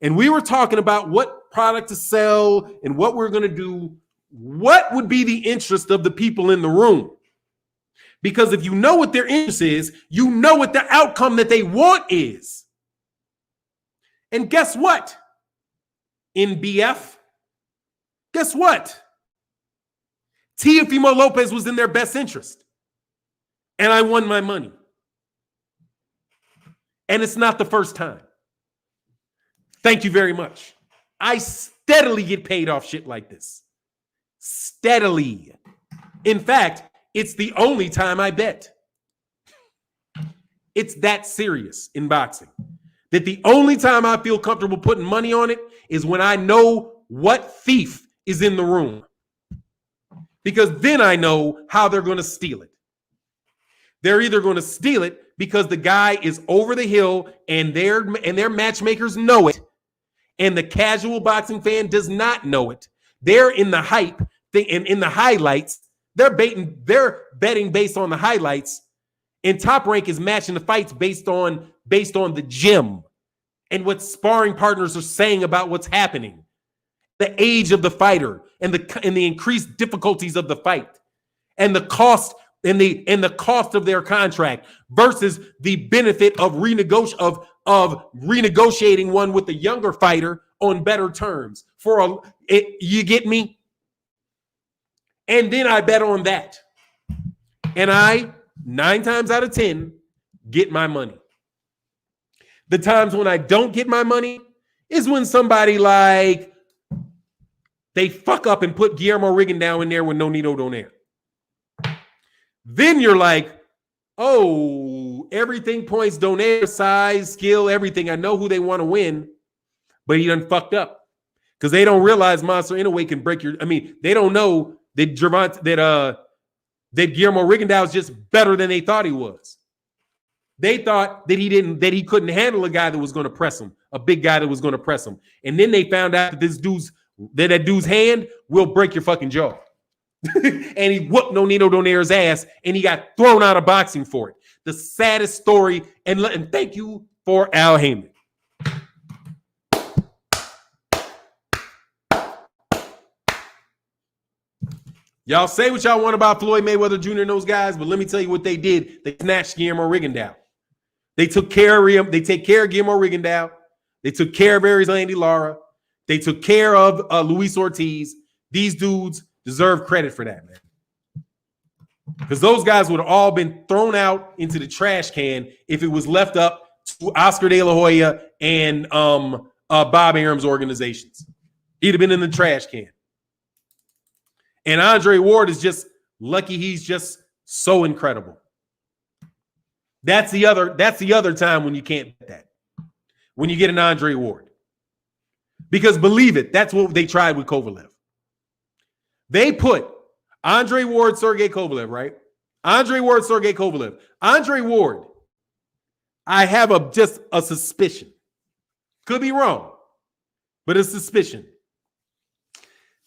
A: and we were talking about what product to sell and what we're going to do, what would be the interest of the people in the room? Because if you know what their interest is, you know what the outcome that they want is. And guess what? In BF, guess what? Teofimo Lopez was in their best interest. And I won my money. And it's not the first time. Thank you very much. I steadily get paid off shit like this. Steadily. In fact, it's the only time I bet. It's that serious in boxing. That the only time I feel comfortable putting money on it is when I know what thief is in the room. Because then I know how they're going to steal it. They're either going to steal it because the guy is over the hill and their matchmakers know it, and the casual boxing fan does not know it. They're in the hype thing and in the highlights. They're betting based on the highlights, and Top Rank is matching the fights based on the gym and what sparring partners are saying about what's happening, the age of the fighter, and the increased difficulties of the fight, and the cost and the cost of their contract versus the benefit of renegotiating one with the younger fighter on better terms. You get me? And then I bet on that. And I, 9 times out of 10, get my money. The times when I don't get my money is when somebody like they fuck up and put Guillermo Rigondeaux in there with no Nito Donaire. Then you're like, oh, everything points Donaire, size, skill, everything. I know who they want to win, but he done fucked up because they don't realize Monster Inoue can break your. I mean, they don't know that Gervonta, that Guillermo Rigondeaux is just better than they thought he was. They thought that he couldn't handle a guy that was going to press him, a big guy that was going to press him, and then they found out that that dude's hand will break your fucking jaw. And he whooped Nonito Donaire's ass, and he got thrown out of boxing for it. The saddest story, and thank you for Al Heyman. Y'all say what y'all want about Floyd Mayweather Jr. and those guys, but let me tell you what they did. They snatched Guillermo Rigondeaux. They took care of him. They take care of Guillermo Rigondeaux. They took care of Aries Andy Lara. They took care of Luis Ortiz. These dudes deserve credit for that, man. Because those guys would have all been thrown out into the trash can if it was left up to Oscar De La Hoya and Bob Arum's organizations. He'd have been in the trash can. And Andre Ward is just lucky he's just so incredible. That's the other time when you can't bet that. When you get an Andre Ward. Because believe it, that's what they tried with Kovalev. They put Andre Ward, Sergey Kovalev, right? Andre Ward, Sergey Kovalev. Andre Ward, I have just a suspicion. Could be wrong, but a suspicion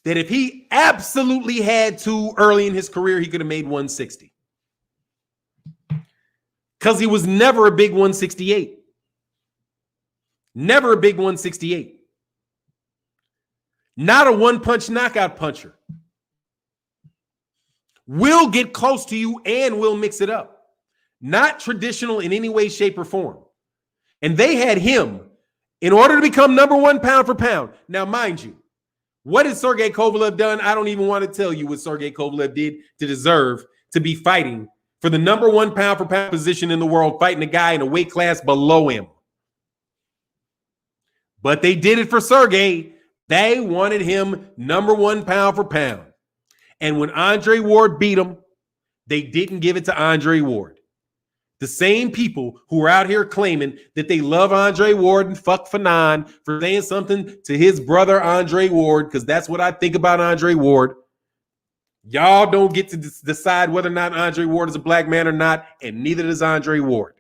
A: that if he absolutely had to early in his career, he could have made 160. Because he was never a big 168. Never a big 168. Not a one-punch knockout puncher. Will get close to you and will mix it up. Not traditional in any way, shape, or form. And they had him in order to become number one pound for pound. Now, mind you, what has Sergey Kovalev done? I don't even want to tell you what Sergey Kovalev did to deserve to be fighting for the number one pound for pound position in the world, fighting a guy in a weight class below him. But they did it for Sergey. They wanted him number one pound for pound. And when Andre Ward beat him, they didn't give it to Andre Ward. The same people who are out here claiming that they love Andre Ward and fuck Fannon for saying something to his brother Andre Ward, because that's what I think about Andre Ward. Y'all don't get to decide whether or not Andre Ward is a black man or not, and neither does Andre Ward.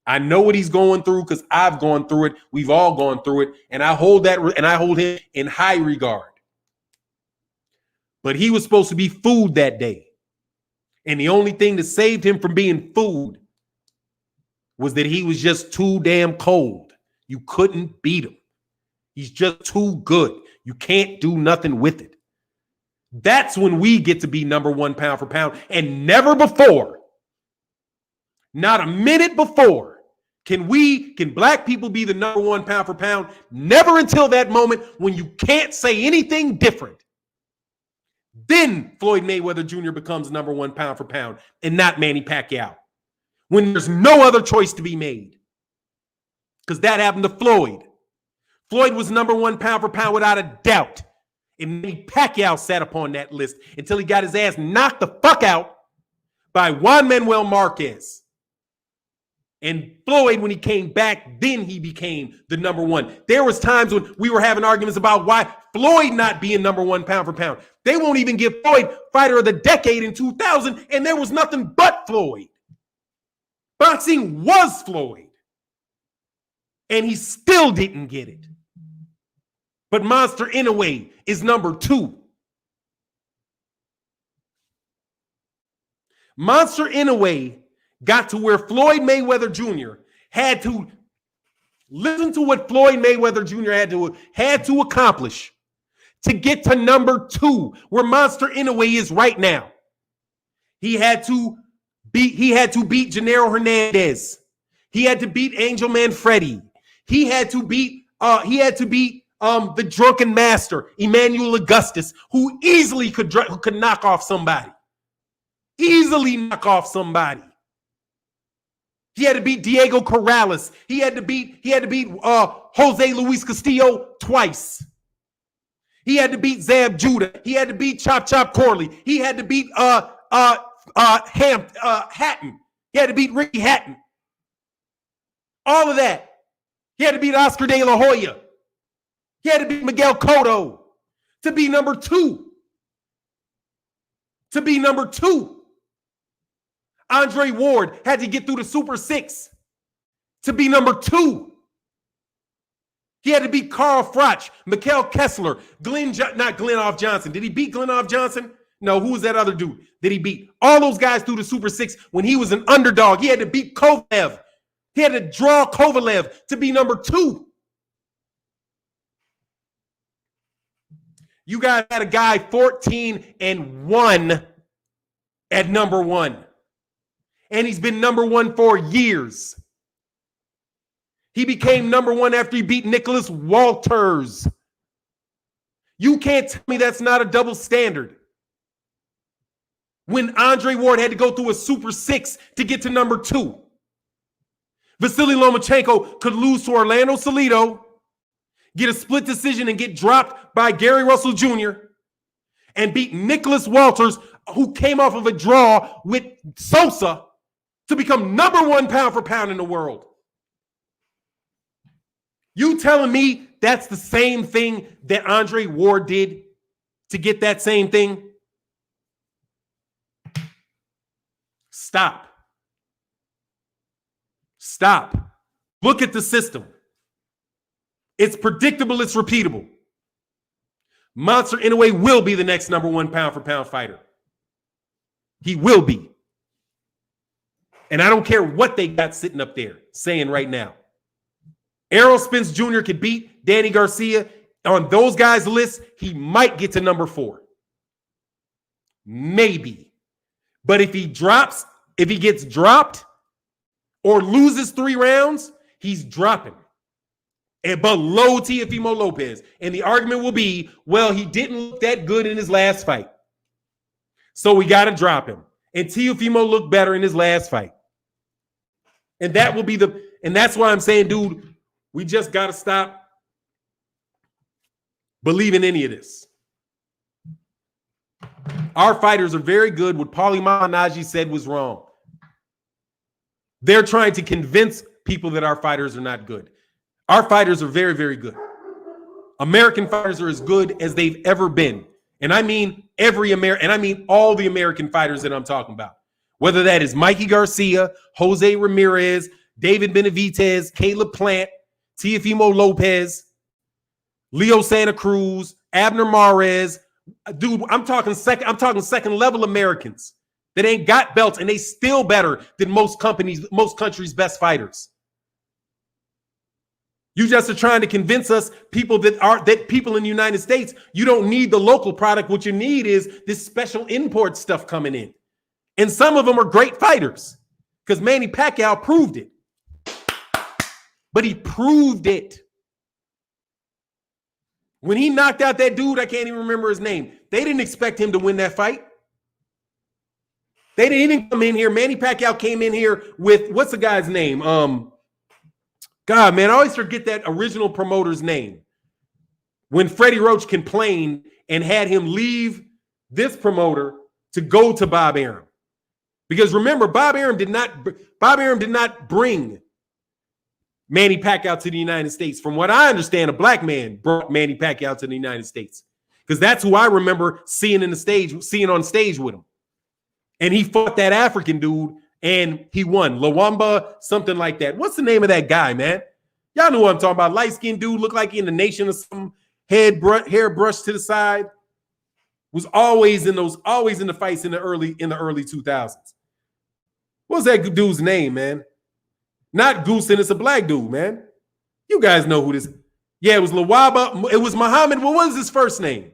A: I know what he's going through because I've gone through it. We've all gone through it, and I hold him in high regard. But he was supposed to be food that day. And the only thing that saved him from being food was that he was just too damn cold. You couldn't beat him. He's just too good. You can't do nothing with it. That's when we get to be number one pound for pound. And never before, not a minute before, can black people be the number one pound for pound. Never until that moment when you can't say anything different. Then Floyd Mayweather Jr. becomes number one pound for pound and not Manny Pacquiao. When there's no other choice to be made. Because that happened to Floyd. Floyd was number one pound for pound without a doubt. And Manny Pacquiao sat upon that list until he got his ass knocked the fuck out by Juan Manuel Marquez. And Floyd, when he came back, then he became the number one. There was times when we were having arguments about why Floyd not being number one pound for pound. They won't even give Floyd Fighter of the Decade in 2000, and there was nothing but Floyd. Boxing was Floyd. And he still didn't get it. But Monster Inoue is number two. Monster Inoue got to where Floyd Mayweather Jr. had to listen to what Floyd Mayweather Jr. had to accomplish to get to number two, where Monster Inoue is right now. He had to beat Gennaro Hernandez. He had to beat Angel Manfredi. He had to beat the drunken master, Emmanuel Augustus, who easily could knock off somebody. Easily knock off somebody. He had to beat Diego Corrales. He had to beat Jose Luis Castillo twice. He had to beat Zab Judah. He had to beat Chop Chop Corley. He had to beat Hatton. He had to beat Ricky Hatton. All of that. He had to beat Oscar De La Hoya. He had to beat Miguel Cotto to be number two. To be number two. Andre Ward had to get through the Super Six to be number two. He had to beat Carl Froch, Mikhail Kessler, not Glenoff Johnson. Did he beat Glenoff Johnson? No, who was that other dude that he beat? All those guys through the Super Six when he was an underdog. He had to beat Kovalev. He had to draw Kovalev to be number two. You guys had a guy 14-1 at number one. And he's been number one for years. He became number one after he beat Nicholas Walters. You can't tell me that's not a double standard. when Andre Ward had to go through a Super 6 to get to number 2. Vasily Lomachenko could lose to Orlando Salido, get a split decision and get dropped by Gary Russell Jr., and beat Nicholas Walters, who came off of a draw with Sosa, to become number 1 pound for pound in the world. You telling me that's the same thing that Andre Ward did to get that same thing? Stop. Look at the system. It's predictable. It's repeatable. Monster Inoue will be the next number 1 pound for pound fighter. He will be. And I don't care what they got sitting up there saying right now. Errol Spence Jr. could beat Danny Garcia. On those guys' lists, he might get to number 4. Maybe. But if he gets dropped or loses 3 rounds, he's dropping. And below Teofimo Lopez. And the argument will be, well, he didn't look that good in his last fight, so we got to drop him. And Teofimo looked better in his last fight. And that will be and that's why I'm saying, dude, we just got to stop believing any of this. Our fighters are very good. What Paulie Malignaggi said was wrong. They're trying to convince people that our fighters are not good. Our fighters are very, very good. American fighters are as good as they've ever been. And I mean all the American fighters that I'm talking about. Whether that is Mikey Garcia, Jose Ramirez, David Benavidez, Caleb Plant, Teofimo Lopez, Leo Santa Cruz, Abner Mares. Dude, I'm talking second level Americans that ain't got belts, and they still better than most countries' best fighters. You just are trying to convince us, people that people in the United States, you don't need the local product. What you need is this special import stuff coming in. And some of them are great fighters because Manny Pacquiao proved it. But he proved it. When he knocked out that dude, I can't even remember his name. They didn't expect him to win that fight. He didn't come in here. Manny Pacquiao came in here with, what's the guy's name? God, man, I always forget that original promoter's name. When Freddie Roach complained and had him leave this promoter to go to Bob Arum. Because remember, Bob Arum did not bring Manny Pacquiao to the United States. From what I understand, a black man brought Manny Pacquiao to the United States. Because that's who I remember seeing on stage with him. And he fought that African dude and he won. Lawamba, something like that. What's the name of that guy, man? Y'all know what I'm talking about. Light-skinned dude, looked like he in the Nation or something. Hair brushed to the side. Was always in the fights in the early 2000s. What's that dude's name, man? Not Goosen, it's a black dude, man. You guys know who this. Yeah, it was Lawaba. It was Muhammad. What was his first name?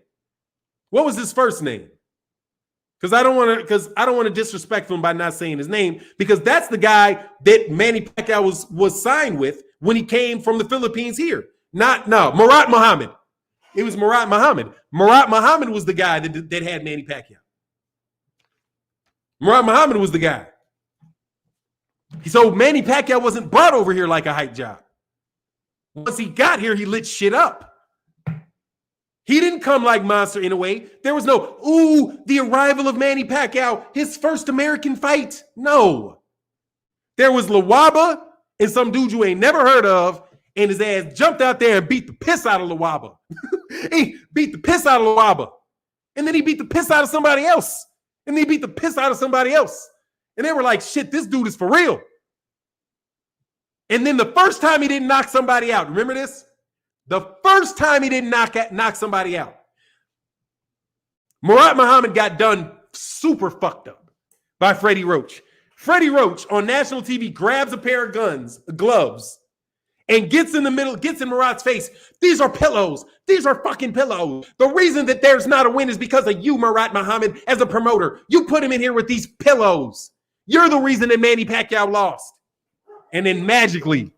A: Because I don't want to disrespect him by not saying his name, because that's the guy that Manny Pacquiao was signed with when he came from the Philippines here. Murat Muhammad. It was Murat Muhammad. Murat Muhammad was the guy that had Manny Pacquiao. Murat Muhammad was the guy. So Manny Pacquiao wasn't brought over here like a hype job. Once he got here, he lit shit up. He didn't come like Monster Inoue. There was no, the arrival of Manny Pacquiao, his first American fight. No. There was Lawaba and some dude you ain't never heard of, and his ass jumped out there and beat the piss out of Lawaba. He beat the piss out of Lawaba. And then he beat the piss out of somebody else. And then he beat the piss out of somebody else. And they were like, shit, this dude is for real. And then the first time he didn't knock somebody out, remember this? The first time he didn't knock somebody out, Murat Muhammad got done super fucked up by Freddie Roach. Freddie Roach on national TV grabs a pair of gloves, and gets in the middle, gets in Murat's face. These are pillows. These are fucking pillows. The reason that there's not a win is because of you, Murat Muhammad, as a promoter. You put him in here with these pillows. You're the reason that Manny Pacquiao lost. And then magically,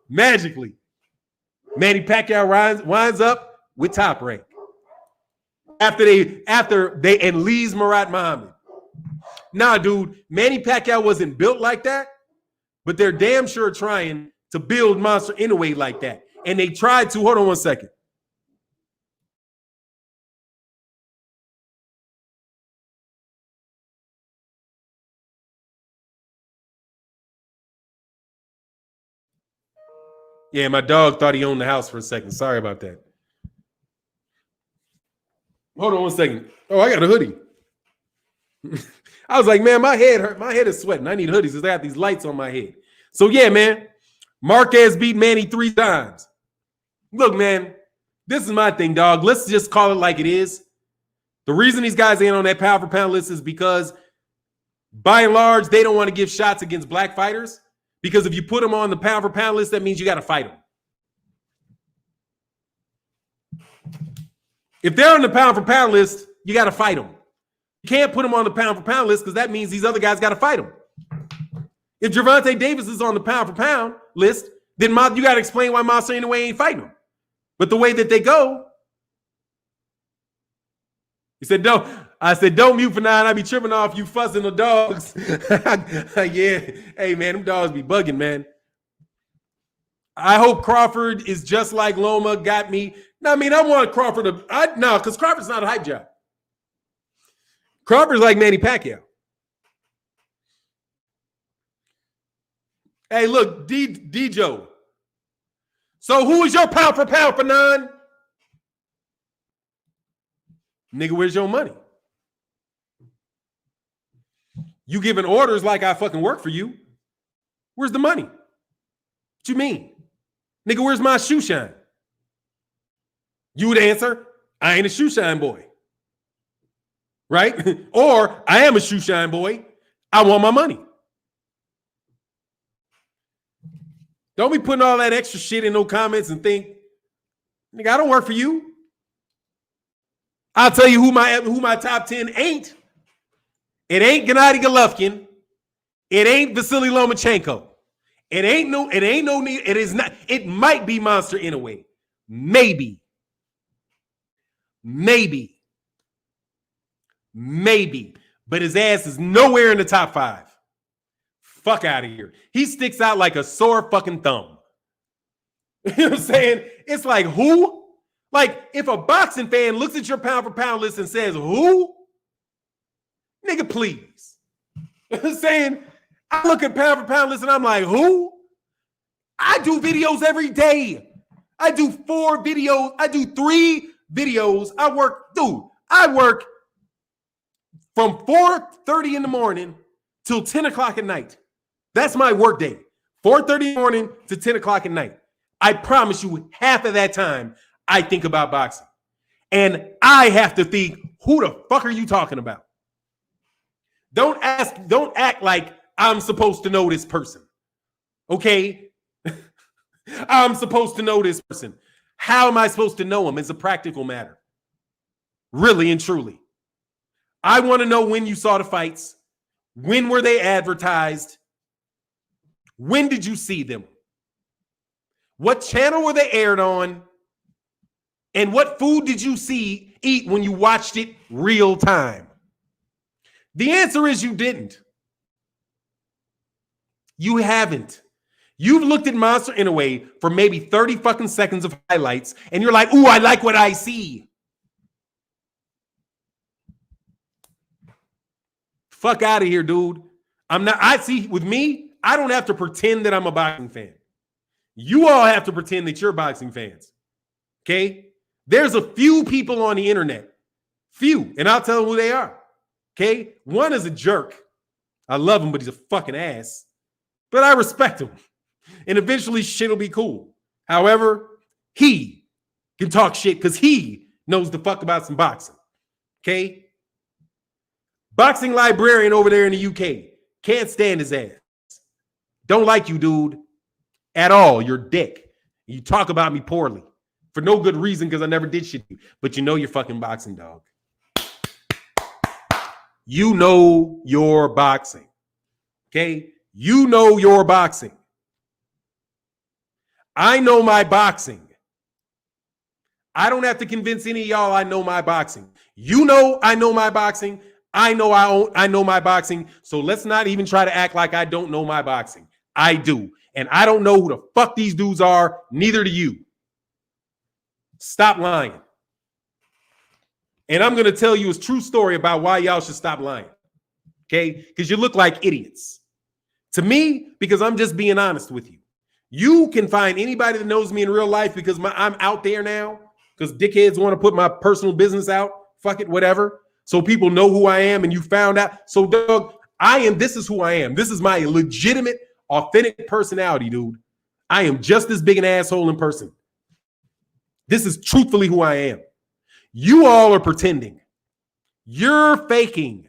A: Manny Pacquiao winds up with Top Rank. After they and leaves Murat Muhammad. Nah, dude, Manny Pacquiao wasn't built like that, but they're damn sure trying to build Monster Inoue like that. And they tried to, hold on one second. Yeah, my dog thought he owned the house for a second. Sorry about that. Hold on one second. Oh, I got a hoodie. I was like, man, my head hurt. My head is sweating. I need hoodies because I have these lights on my head. So, yeah, man, Marquez beat Manny 3 times. Look, man, this is my thing, dog. Let's just call it like it is. The reason these guys ain't on that pound for pound list is because, by and large, they don't want to give shots against black fighters. Because if you put them on the pound for pound list, that means you got to fight them. If they're on the pound for pound list, you got to fight them. You can't put them on the pound for pound list because that means these other guys got to fight them. If Gervonta Davis is on the pound for pound list, then you got to explain why Monster Inoue ain't fighting him. But the way that they go, he said, don't. I said, don't mute for 9. I be tripping off you fussing the dogs. Yeah. Hey, man, them dogs be bugging, man. I hope Crawford is just like Loma got me. No, I mean, I want Crawford to, because Crawford's not a hype job. Crawford's like Manny Pacquiao. Hey, look, D Joe. So who is your pound for 9? Nigga, where's your money? You giving orders like I fucking work for you. Where's the money? What you mean? Nigga, where's my shoe shine? You would answer, I ain't a shoe shine boy. Right? Or I am a shoe shine boy. I want my money. Don't be putting all that extra shit in no comments and think, nigga, I don't work for you. I'll tell you who my top 10 ain't. It ain't Gennady Golovkin. It ain't Vasily Lomachenko. It ain't no need. It is not. It might be Monster Inoue. Maybe. But his ass is nowhere in the top 5. Fuck out of here. He sticks out like a sore fucking thumb. You know what I'm saying? It's like, who? Like, if a boxing fan looks at your pound for pound list and says, who? Nigga, please. You know what I'm saying? I look at pound for pound list and I'm like, who? I do videos every day. I do 4 videos. I do 3 videos. I work from 4:30 in the morning till 10 o'clock at night. That's my work day. 4:30 in the morning to 10 o'clock at night. I promise you, half of that time, I think about boxing. And I have to think, who the fuck are you talking about? Don't act like I'm supposed to know this person. Okay? I'm supposed to know this person. How am I supposed to know him? It's a practical matter. Really and truly. I want to know when you saw the fights. When were they advertised? When did you see them? What channel were they aired on? And what food did you eat when you watched it real time? The answer is you didn't. You haven't. You've looked at Monster Inoue for maybe 30 fucking seconds of highlights, and you're like, ooh, I like what I see. Fuck out of here, dude. With me, I don't have to pretend that I'm a boxing fan. You all have to pretend that you're boxing fans. Okay? There's a few people on the internet. Few. And I'll tell them who they are. Okay? One is a jerk. I love him, but he's a fucking ass. But I respect him. And eventually shit will be cool. However, he can talk shit because he knows the fuck about some boxing. Okay? Boxing librarian over there in the UK. Can't stand his ass. Don't like you, dude. At all. You're a dick. You talk about me poorly. For no good reason because I never did shit to you. But you know you're fucking boxing, dog. You know your boxing. Okay? You know your boxing. I know my boxing. I don't have to convince any of y'all I know my boxing. You know I know my boxing. I know my boxing, so let's not even try to act like I don't know my boxing. I do. And I don't know who the fuck these dudes are, neither do you. Stop lying. And I'm going to tell you a true story about why y'all should stop lying. Okay? Because you look like idiots. To me, because I'm just being honest with you. You can find anybody that knows me in real life because I'm out there now, because dickheads want to put my personal business out. Fuck it, whatever. So people know who I am and you found out. So, Doug, this is who I am. This is my legitimate, authentic personality, dude. I am just as big an asshole in person. This is truthfully who I am. You all are pretending. You're faking.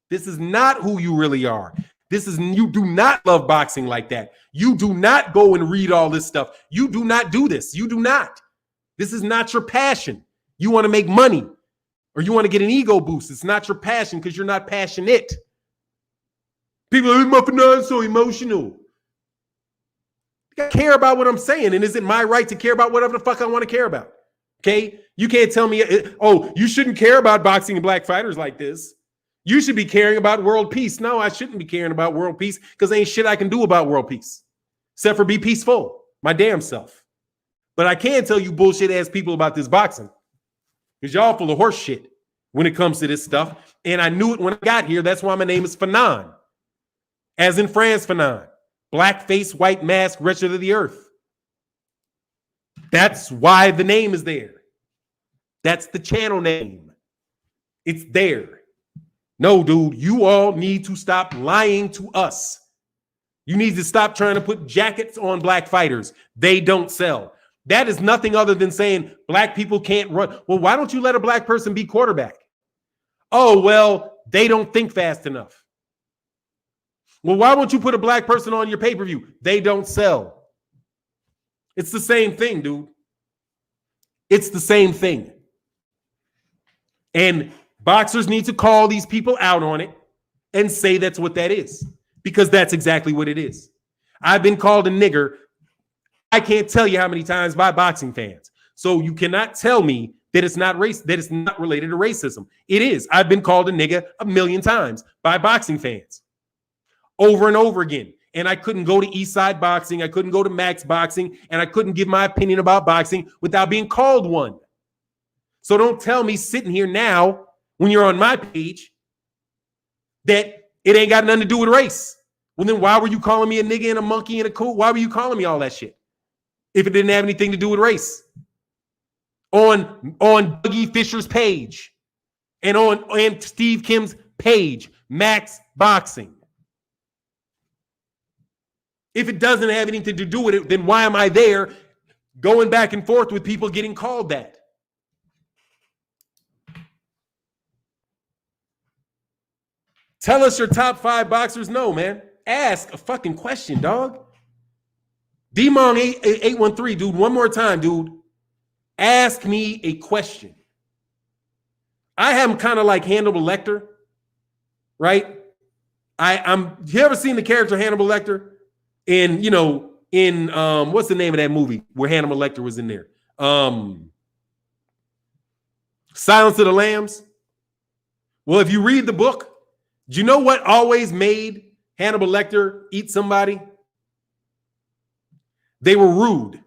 A: This is not who you really are. You do not love boxing like that. You do not go and read all this stuff. You do not do this. You do not. This is not your passion. You want to make money or you want to get an ego boost. It's not your passion because you're not passionate. People are not so emotional. I care about what I'm saying, and is it my right to care about whatever the fuck I want to care about? Okay? You can't tell me, oh, you shouldn't care about boxing and black fighters like this. You should be caring about world peace. No, I shouldn't be caring about world peace because there ain't shit I can do about world peace except for be peaceful, my damn self. But I can tell you bullshit ass people about this boxing because y'all full of horse shit when it comes to this stuff. And I knew it when I got here. That's why my name is Fannon, as in Franz Fanon. Black face, white mask, wretched of the earth. That's why the name is there. That's the channel name. It's there. No, dude, you all need to stop lying to us. You need to stop trying to put jackets on black fighters. They don't sell. That is nothing other than saying black people can't run. Well, why don't you let a black person be quarterback? Oh, well, they don't think fast enough. Well, why won't you put a black person on your pay-per-view? They don't sell. It's the same thing, dude. It's the same thing. And boxers need to call these people out on it and say that's what that is, because that's exactly what it is. I've been called a nigger. I can't tell you how many times by boxing fans. So you cannot tell me that it's not race, that it's not related to racism. It is. I've been called a nigger 1,000,000 times by boxing fans. Over and over again. And I couldn't go to Eastside Boxing. I couldn't go to Max Boxing. And I couldn't give my opinion about boxing without being called one. So don't tell me sitting here now when you're on my page that it ain't got nothing to do with race. Well, then why were you calling me a nigga and a monkey and a coot? Why were you calling me all that shit if it didn't have anything to do with race? On Dougie Fisher's page and Steve Kim's page, Max Boxing. If it doesn't have anything to do with it, then why am I there going back and forth with people getting called that? Tell us your top 5 boxers. No, man. Ask a fucking question, dog. D-Mong 813, dude. One more time, dude. Ask me a question. I am kind of like Hannibal Lecter, right? You ever seen the character Hannibal Lecter? In what's the name of that movie where Hannibal Lecter was in there? Silence of the Lambs. Well, if you read the book, do you know what always made Hannibal Lecter eat somebody? They were rude.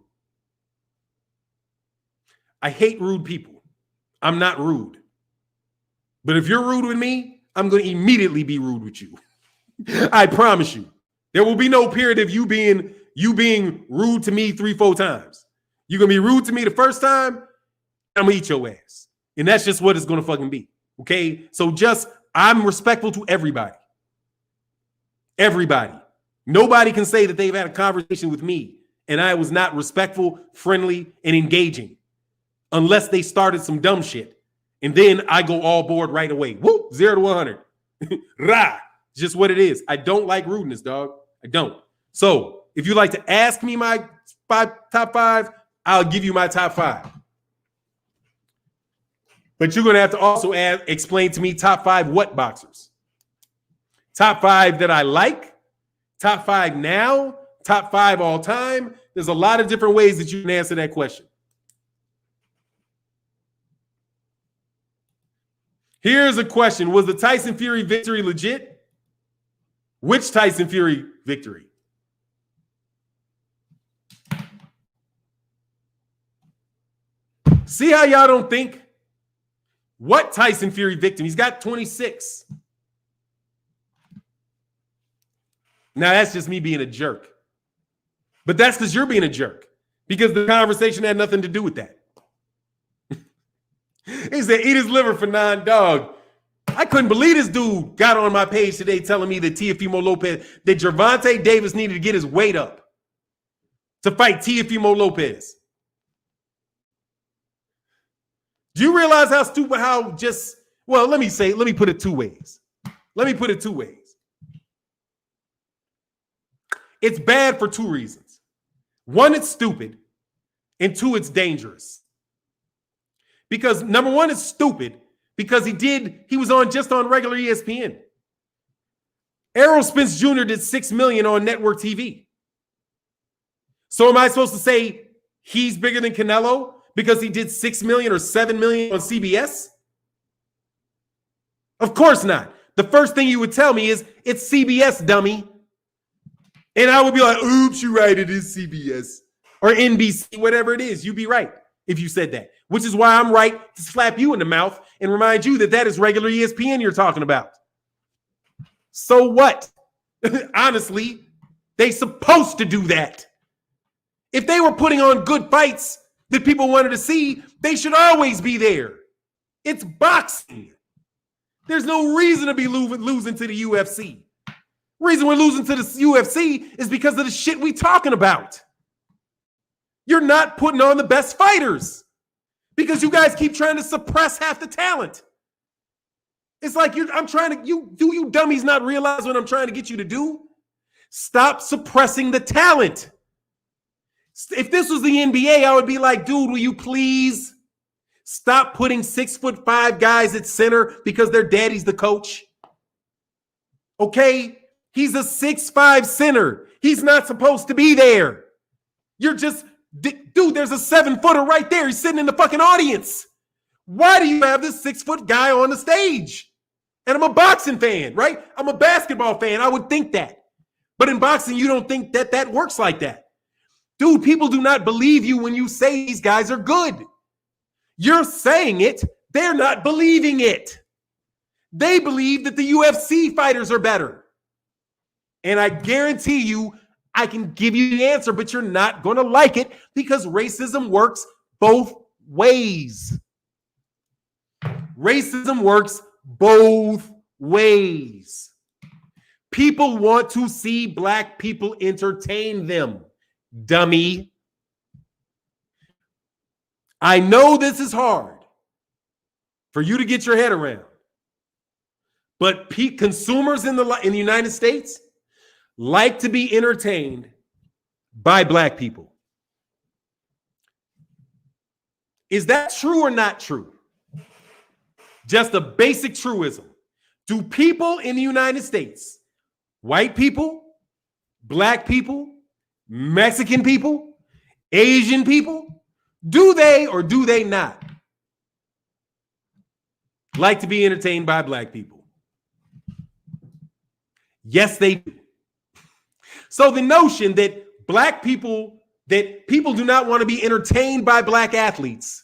A: I hate rude people. I'm not rude. But if you're rude with me, I'm going to immediately be rude with you. I promise you. There will be no period of you being rude to me 3-4 times. You're going to be rude to me the first time, I'm going to eat your ass. And that's just what it's going to fucking be. Okay? So I'm respectful to everybody. Everybody. Nobody can say that they've had a conversation with me and I was not respectful, friendly, and engaging unless they started some dumb shit. And then I go all board right away. Whoop, 0 to 100. Rah. Just what it is. I don't like rudeness, dog. I don't. So if you like to ask me my top 5, I'll give you my top 5. But you're going to have to also explain to me top 5 what boxers? Top 5 that I like, top 5 now, top 5 all time. There's a lot of different ways that you can answer that question. Here's a question. Was the Tyson Fury victory legit? Which Tyson Fury victory? See how y'all don't think? What Tyson Fury victim? He's got 26. Now, that's just me being a jerk. But that's because you're being a jerk. Because the conversation had nothing to do with that. He said, eat his liver for $9, dog. I couldn't believe this dude got on my page today telling me that Teofimo Lopez, that Gervonta Davis needed to get his weight up to fight Teofimo Lopez. Do you realize how stupid, let me put it two ways. It's bad for two reasons. One, it's stupid. And two, it's dangerous. Because number one, it's stupid because he was on regular ESPN. Errol Spence Jr. did $6 million on network TV. So am I supposed to say he's bigger than Canelo because he did $6 million or $7 million on CBS? Of course not. The first thing you would tell me is it's CBS, dummy. And I would be like, oops, you're right, it is CBS or NBC, whatever it is. You'd be right if you said that, which is why I'm right to slap you in the mouth and remind you that is regular ESPN you're talking about. So what? Honestly, they supposed to do that. If they were putting on good fights that people wanted to see, they should always be there. It's boxing. There's no reason to be losing to the UFC. Reason we're losing to the UFC is because of the shit we talking about. You're not putting on the best fighters because you guys keep trying to suppress half the talent. It's like you dummies not realize what I'm trying to get you to do? Stop suppressing the talent. If this was the NBA, I would be like, dude, will you please stop putting 6'5" guys at center because their daddy's the coach? Okay? He's a 6'5" center. He's not supposed to be there. You're just, dude, there's a 7-footer right there. He's sitting in the fucking audience. Why do you have this 6-foot guy on the stage? And I'm a boxing fan, right? I'm a basketball fan. I would think that. But in boxing, you don't think that works like that. Dude, people do not believe you when you say these guys are good. You're saying it. They're not believing it. They believe that the UFC fighters are better. And I guarantee you, I can give you the answer, but you're not going to like it because racism works both ways. Racism works both ways. People want to see black people entertain them, dummy. I know this is hard for you to get your head around, but consumers in the United States like to be entertained by black people. Is that true or not true? Just a basic truism. Do people in the United States, white people, black people, Mexican people, Asian people, do they or do they not like to be entertained by black people? Yes, they do. So the notion that people do not want to be entertained by black athletes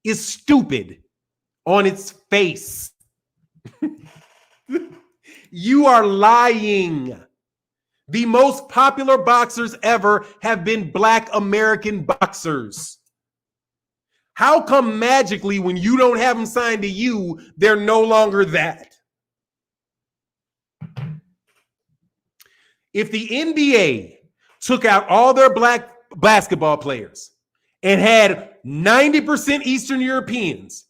A: is stupid on its face. You are lying. The most popular boxers ever have been black American boxers. How come magically when you don't have them signed to you, they're no longer that? If the NBA took out all their black basketball players and had 90% Eastern Europeans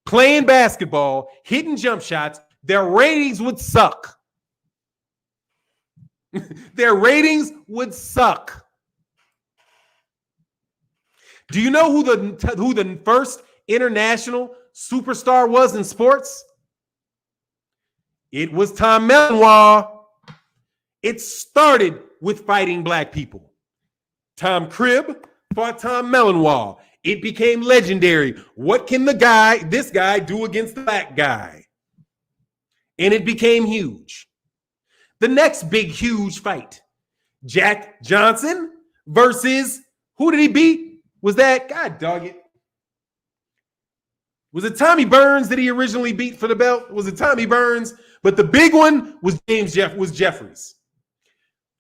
A: playing basketball, hitting jump shots, their ratings would suck. Their ratings would suck. Do you know who the first international superstar was in sports? It was Tom Mellon. It started with fighting black people. Tom Cribb fought Tom Mellon. It became legendary. What can this guy do against the black guy? and it became huge. The next big, huge fight, Jack Johnson versus, who did he beat? Was that, God dog it. Was it Tommy Burns that he originally beat for the belt? Was it Tommy Burns? But the big one was Jeffries.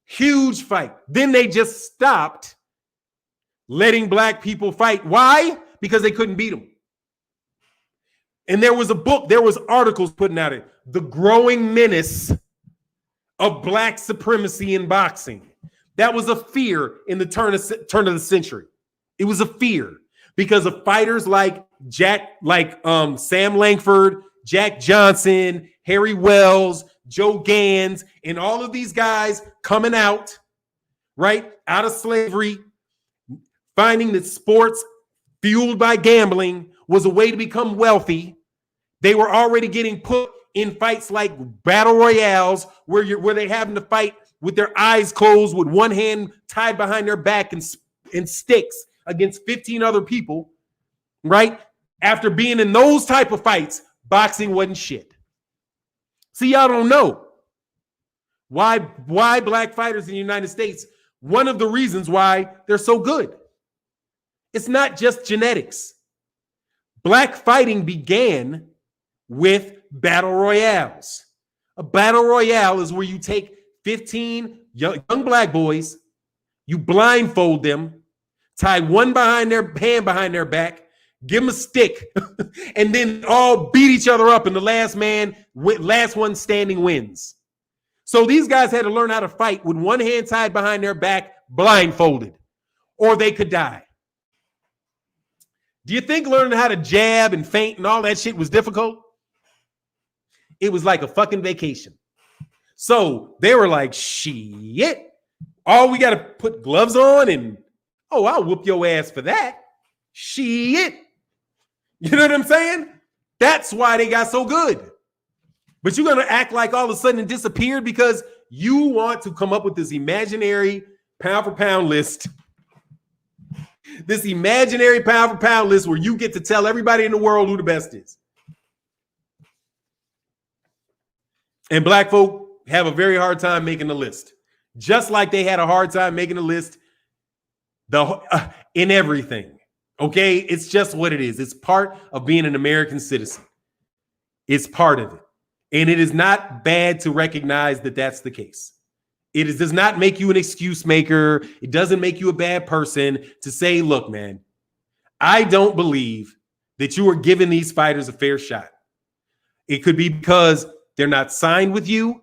A: Huge fight. Then they just stopped letting black people fight. Why? Because they couldn't beat them. And there was a book, there was articles putting out it, The Growing Menace of Black Supremacy in Boxing. That was a fear in the turn of the century. It was a fear because of fighters like Sam Langford, Jack Johnson, Harry Wells, Joe Gans, and all of these guys coming out, right, out of slavery, finding that sports fueled by gambling was a way to become wealthy. They were already getting put in fights like battle royales where they having to fight with their eyes closed with one hand tied behind their back and sticks against 15 other people, right? After being in those type of fights, boxing wasn't shit. See, y'all don't know why black fighters in the United States, one of the reasons why they're so good. It's not just genetics. Black fighting began with battle royales. A battle royale is where you take 15 young black boys, you blindfold them, tie one hand behind their back, give them a stick, and then all beat each other up, and the last one standing wins. So these guys had to learn how to fight with one hand tied behind their back, blindfolded, or they could die. Do you think learning how to jab and feint and all that shit was difficult? It was like a fucking vacation. So they were like, shit, all we got to put gloves on and, oh, I'll whoop your ass for that. Shit. You know what I'm saying? That's why they got so good. But you're going to act like all of a sudden it disappeared because you want to come up with this imaginary pound for pound list. This imaginary pound for pound list where you get to tell everybody in the world who the best is. And black folk have a very hard time making the list. Just like they had a hard time making the list in everything. Okay? It's just what it is. It's part of being an American citizen. It's part of it. And it is not bad to recognize that that's the case. It does not make you an excuse maker. It doesn't make you a bad person to say, look, man, I don't believe that you are giving these fighters a fair shot. It could be because they're not signed with you.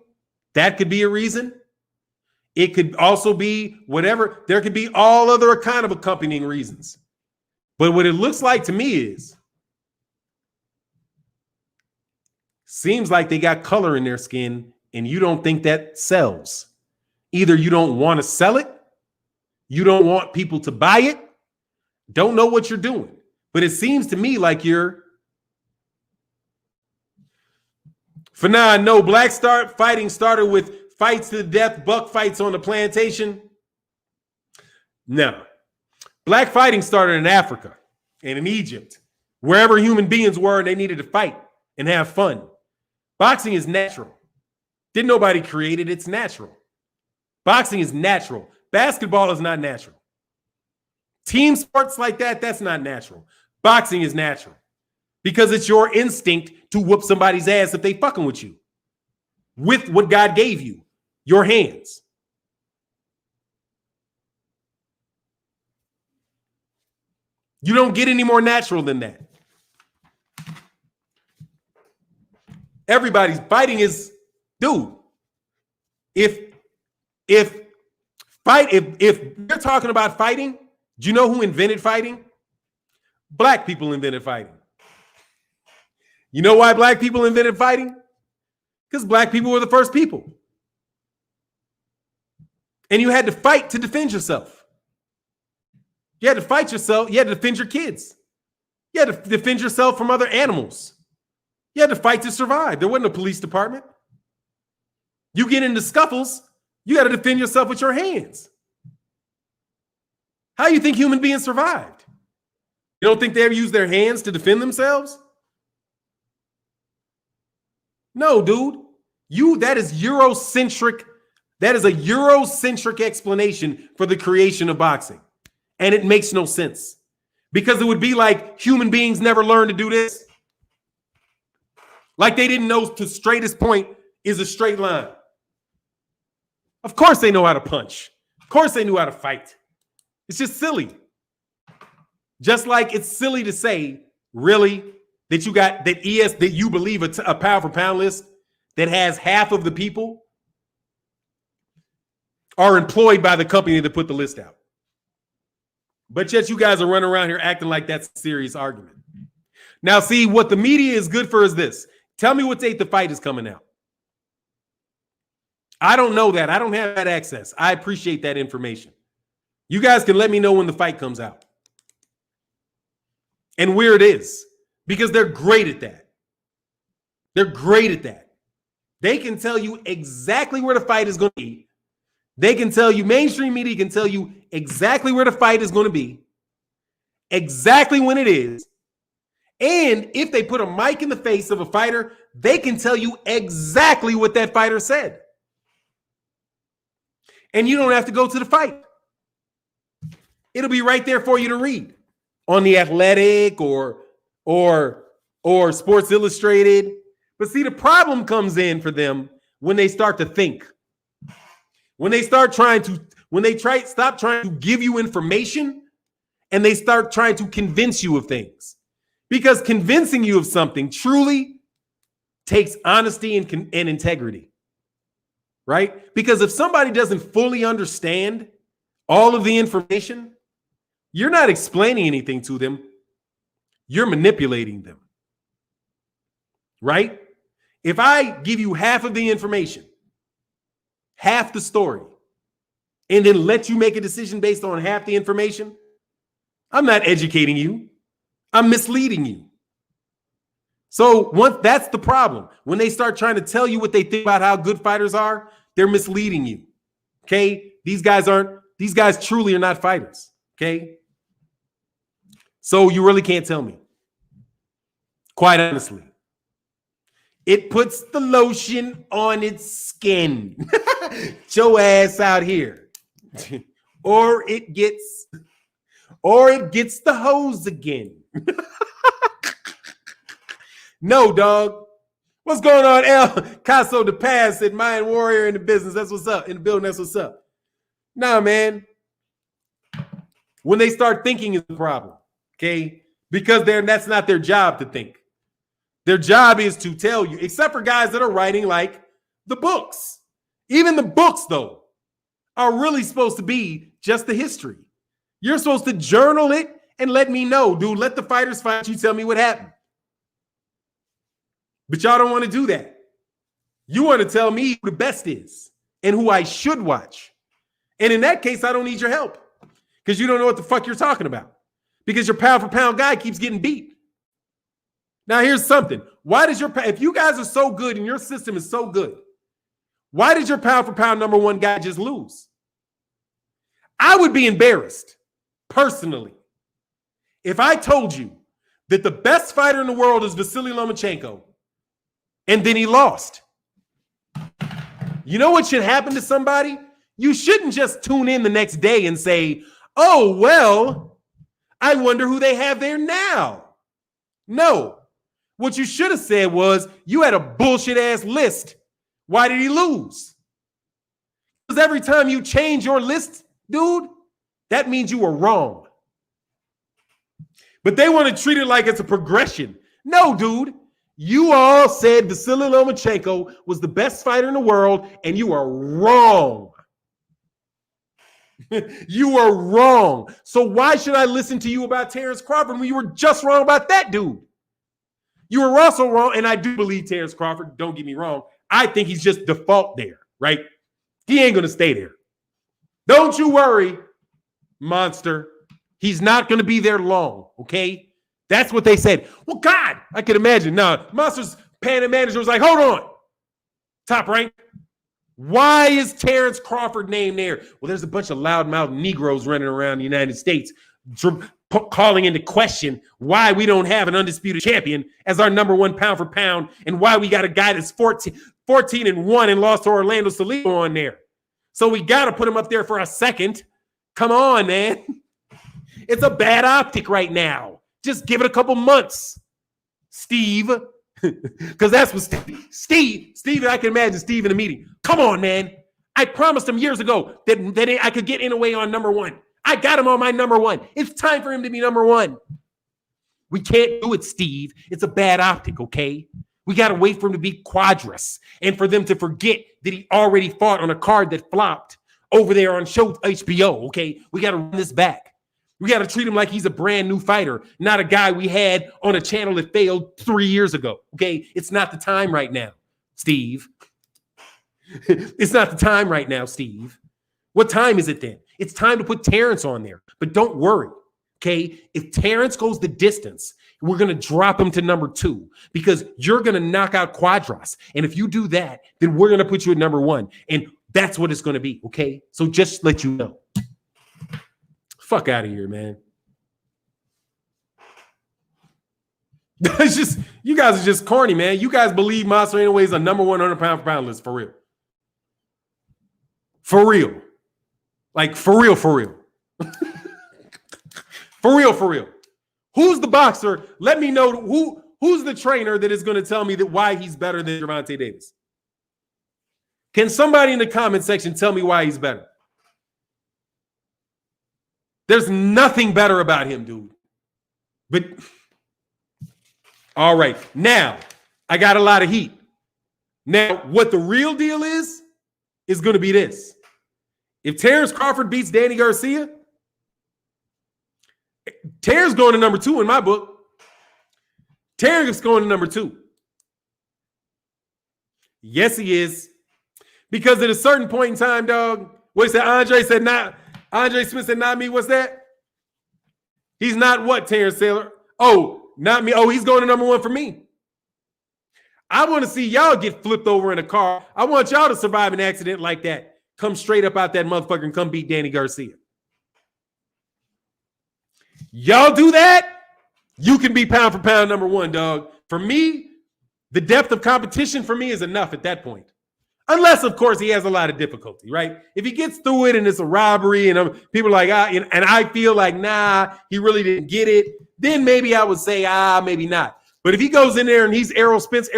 A: That could be a reason. It could also be whatever. There could be all other kind of accompanying reasons. But what it looks like to me is, seems like they got color in their skin and you don't think that sells. Either you don't want to sell it, you don't want people to buy it, don't know what you're doing. But it seems to me like you're. For now, I know black fighting started with fights to the death, buck fights on the plantation. No. Black fighting started in Africa and in Egypt, wherever human beings were and they needed to fight and have fun. Boxing is natural. Didn't nobody create it, it's natural. Boxing is natural. Basketball is not natural. Team sports like that, that's not natural. Boxing is natural because it's your instinct to whoop somebody's ass if they fucking with you with what God gave you, your hands. You don't get any more natural than that. Everybody's fighting is, dude, if you're talking about fighting, do you know who invented fighting? Black people invented fighting. You know why black people invented fighting? Because black people were the first people. And you had to fight to defend yourself. You had to fight yourself. You had to defend your kids. You had to defend yourself from other animals. You had to fight to survive. There wasn't a police department. You get into scuffles, you got to defend yourself with your hands. How do you think human beings survived? You don't think they ever used their hands to defend themselves? No, dude. That is Eurocentric. That is a Eurocentric explanation for the creation of boxing. And it makes no sense. Because it would be like human beings never learned to do this. Like they didn't know the straightest point is a straight line. Of course they know how to punch. Of course they knew how to fight. It's just silly. Just like it's silly to say, really, that you got that that you believe a pound for pound list that has half of the people are employed by the company that put the list out. But yet you guys are running around here acting like that's a serious argument. Now, see, what the media is good for is this. Tell me what date the fight is coming out. I don't know that. I don't have that access. I appreciate that information. You guys can let me know when the fight comes out and where it is, because they're great at that. They're great at that. They can tell you exactly where the fight is going to be. They can tell you, mainstream media can tell you exactly where the fight is going to be, exactly when it is. And if they put a mic in the face of a fighter, they can tell you exactly what that fighter said. And you don't have to go to the fight. It'll be right there for you to read on The Athletic or Sports Illustrated. But see, the problem comes in for them when they start to think. When they start trying to, stop trying to give you information and they start trying to convince you of things. Because convincing you of something truly takes honesty and integrity, right? Because if somebody doesn't fully understand all of the information, you're not explaining anything to them. You're manipulating them, right? If I give you half of the information, half the story, and then let you make a decision based on half the information, I'm not educating you. I'm misleading you. So that's the problem. When they start trying to tell you what they think about how good fighters are, they're misleading you. Okay? These guys truly are not fighters. Okay? So you really can't tell me. Quite honestly. It puts the lotion on its skin. Get your ass out here. or it gets the hose again. No, dog. What's going on, El Caso de Paz said, Mayan Warrior in the business. That's what's up. In the building, that's what's up. Nah, man. When they start thinking is the problem, okay? Because that's not their job to think. Their job is to tell you, except for guys that are writing like the books. Even the books, though, are really supposed to be just the history. You're supposed to journal it and let me know, dude. Let the fighters fight. You tell me what happened. But y'all don't want to do that. You want to tell me who the best is and who I should watch. And in that case, I don't need your help because you don't know what the fuck you're talking about because your pound for pound guy keeps getting beat. Now, here's something. If you guys are so good and your system is so good, why did your pound for pound number one guy just lose? I would be embarrassed personally if I told you that the best fighter in the world is Vasily Lomachenko and then he lost. You know what should happen to somebody? You shouldn't just tune in the next day and say, oh, well, I wonder who they have there now. No. What you should have said was you had a bullshit ass list. Why did he lose? Because every time you change your list, dude, that means you were wrong. But they want to treat it like it's a progression. No, dude. You all said Vasily Lomachenko was the best fighter in the world, and you are wrong. You are wrong. So why should I listen to you about Terence Crawford when you were just wrong about that dude? You were also wrong, and I do believe Terence Crawford. Don't get me wrong. I think he's just default there, right? He ain't going to stay there. Don't you worry, monster. He's not going to be there long, okay? That's what they said. Well, God, I can imagine. Now, Monster's panic manager was like, hold on. Top rank. Why is Terence Crawford named there? Well, there's a bunch of loudmouth Negroes running around the United States calling into question why we don't have an undisputed champion as our number one pound for pound and why we got a guy that's 14 14-1 and lost to Orlando Salido on there. So we got to put him up there for a second. Come on, man. It's a bad optic right now. Just give it a couple months, Steve. Because that's what Steve, I can imagine Steve in a meeting. Come on, man. I promised him years ago that I could get Inouye on number one. I got him on my number one. It's time for him to be number one. We can't do it, Steve. It's a bad optic, okay? We got to wait for him to be Quadras and for them to forget that he already fought on a card that flopped over there on show HBO, okay? We got to run this back. We got to treat him like he's a brand new fighter, not a guy we had on a channel that failed 3 years ago, okay? It's not the time right now, Steve. It's not the time right now, Steve. What time is it then? It's time to put Terence on there. But don't worry, okay? If Terence goes the distance, we're going to drop him to number 2 because you're going to knock out Quadras. And if you do that, then we're going to put you at number 1. And that's what it's going to be, okay? So just let you know. Fuck out of here, man. It's just, you guys are just corny, man. You guys believe Monster Inoue is a number 100 pound for pound list for real. For real. Like, for real, for real. For real, for real. Who's the boxer? Let me know who's the trainer that is going to tell me that why he's better than Gervonta Davis. Can somebody in the comment section tell me why he's better? There's nothing better about him, dude. But, all right. Now, I got a lot of heat. Now, what the real deal is going to be this. If Terence Crawford beats Danny Garcia, Terence going to number 2 in my book. Terence is going to number 2. Yes, he is. Because at a certain point in time, dog, what he said, Andre Smith said, not me. What's that? He's not what, Terence Taylor? Oh, not me. Oh, he's going to number 1 for me. I want to see y'all get flipped over in a car. I want y'all to survive an accident like that. Come straight up out that motherfucker and come beat Danny Garcia. Y'all do that, you can be pound for pound number 1, dog. For me, the depth of competition for me is enough at that point. Unless, of course, he has a lot of difficulty, right? If he gets through it and it's a robbery and people are like, and I feel like, nah, he really didn't get it, then maybe I would say, maybe not. But if he goes in there and he's Errol Spence,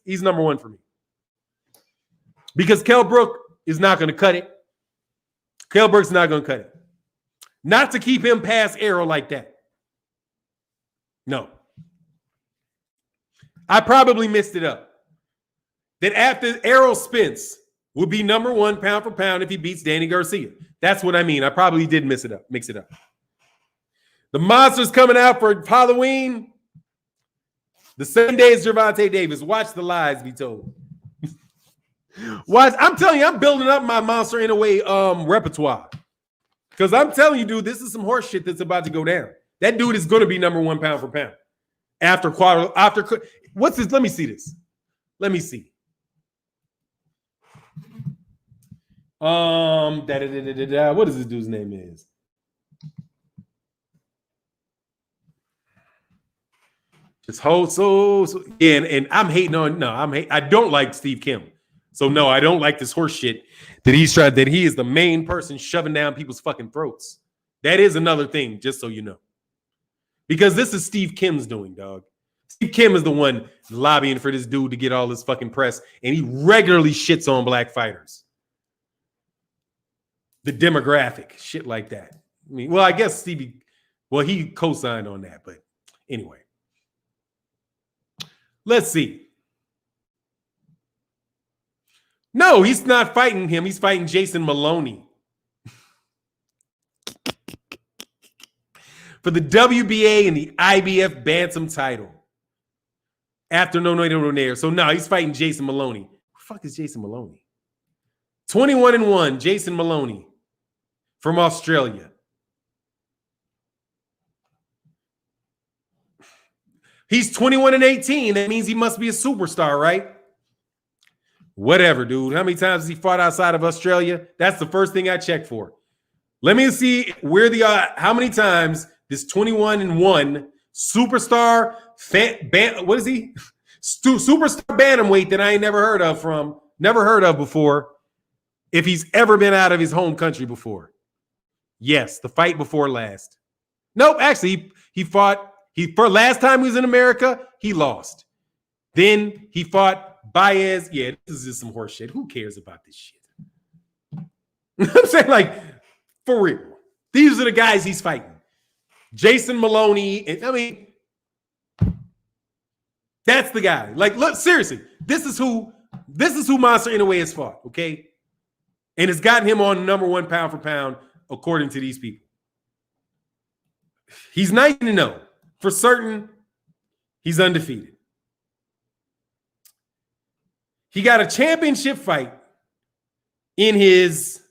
A: he's number 1 for me. Because Kell Brook is not going to cut it. Kell Brook's not going to cut it. Not to keep him past Errol like that. No. I probably missed it up. That after Errol Spence would be number 1 pound for pound if he beats Danny Garcia. That's what I mean. I probably did mix it up. The monster's coming out for Halloween. The same day as Gervonta Davis. Watch the lies be told. Watch, I'm telling you, I'm building up my Monster Inoue repertoire. Because I'm telling you, dude, this is some horse shit that's about to go down. That dude is going to be number 1 pound for pound. After what's this? Let me see this. Let me see. What is this dude's name is? Just hold so yeah, and I'm hating on I don't like Steve Kim. So no, I don't like this horse shit that he is the main person shoving down people's fucking throats. That is another thing, just so you know. Because this is Steve Kim's doing, dog. Steve Kim is the one lobbying for this dude to get all this fucking press, and he regularly shits on black fighters. The demographic, shit like that. I mean, well, I guess he co-signed on that, but anyway. Let's see. No, he's not fighting him. He's fighting Jason Maloney. For the WBA and the IBF Bantam title. After no. So no, he's fighting Jason Maloney. Who the fuck is Jason Maloney? 21-1, Jason Maloney from Australia. He's 21-18. That means he must be a superstar, right? Whatever, dude. How many times has he fought outside of Australia? That's the first thing I check for. Let me see how many times this 21-1 superstar what is he? Superstar bantamweight that I ain't never heard of before. If he's ever been out of his home country before. Yes, the fight before last. Nope, actually, he fought. For last time he was in America, he lost. Then he fought Baez. Yeah, this is just some horse shit. Who cares about this shit? I'm saying, like, for real. These are the guys he's fighting. Jason Maloney. And, I mean, that's the guy. Like, look, seriously, this is who Monster Inoue has fought, okay? And it's gotten him on number one pound for pound, according to these people. He's 9-0. For certain, he's undefeated. He got a championship fight in his,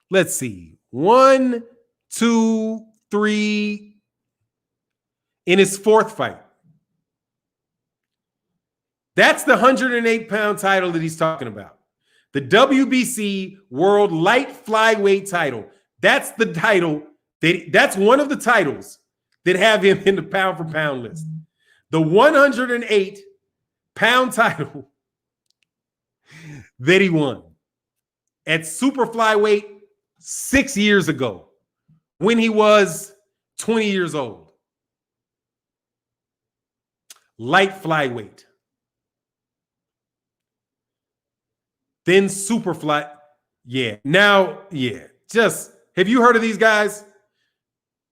A: let's see, 1, 2, 3, in his fourth fight. That's the 108-pound title that he's talking about. The WBC World Light Flyweight title. That's the title. That's one of the titles that have him in the pound for pound list. The 108-pound title that he won at super flyweight 6 years ago when he was 20 years old. Light flyweight. Then super fly. Yeah. Now, yeah. Just, have you heard of these guys?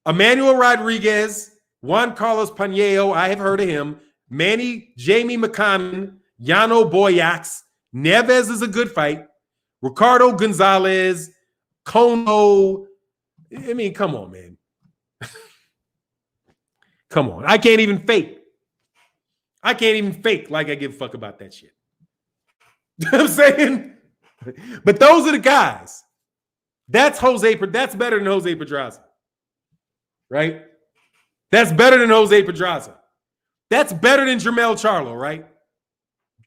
A: Emmanuel Rodriguez, Juan Carlos Pañeo, I have heard of him. Jamie McConnell, Yano Boyax. Neves is a good fight. Ricardo Gonzalez, Kono. I mean, come on, man. Come on. I can't even fake like I give a fuck about that shit. You know what I'm saying? But those are the guys. That's better than Jose Pedraza. Right? That's better than Jose Pedraza. That's better than Jermell Charlo, right?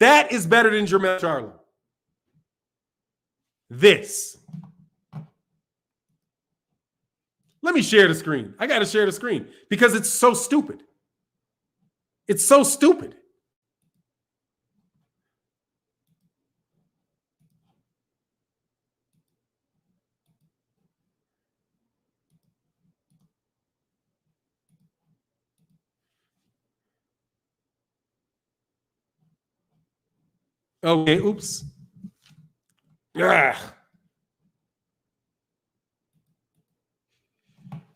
A: That is better than Jermell Charlo. This. Let me share the screen. I got to share the screen because it's so stupid. It's so stupid. Okay, oops. Ugh.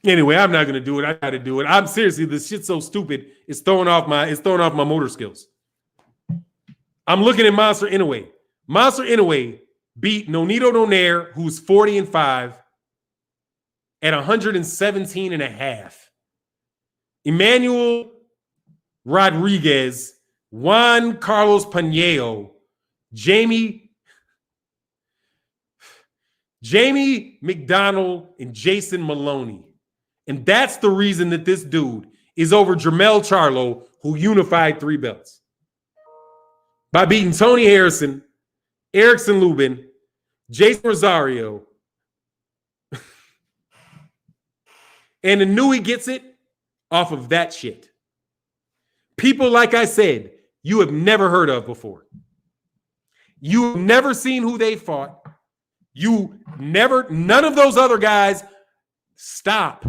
A: Anyway, I'm not gonna do it. I gotta do it. I'm seriously, this shit's so stupid. It's throwing off my motor skills. I'm looking at Monster Inoue. Monster Inoue beat Nonito Donaire, who's 40-5, at 117.5. Emmanuel Rodriguez, Juan Carlos Pañeo, Jamie McDonald, and Jason Maloney. And that's the reason that this dude is over Jermell Charlo, who unified 3 belts. By beating Tony Harrison, Erickson Lubin, Jason Rosario. And Inoue gets it off of that shit. People, like I said, you have never heard of before. You've never seen who they fought. None of those other guys. Stop.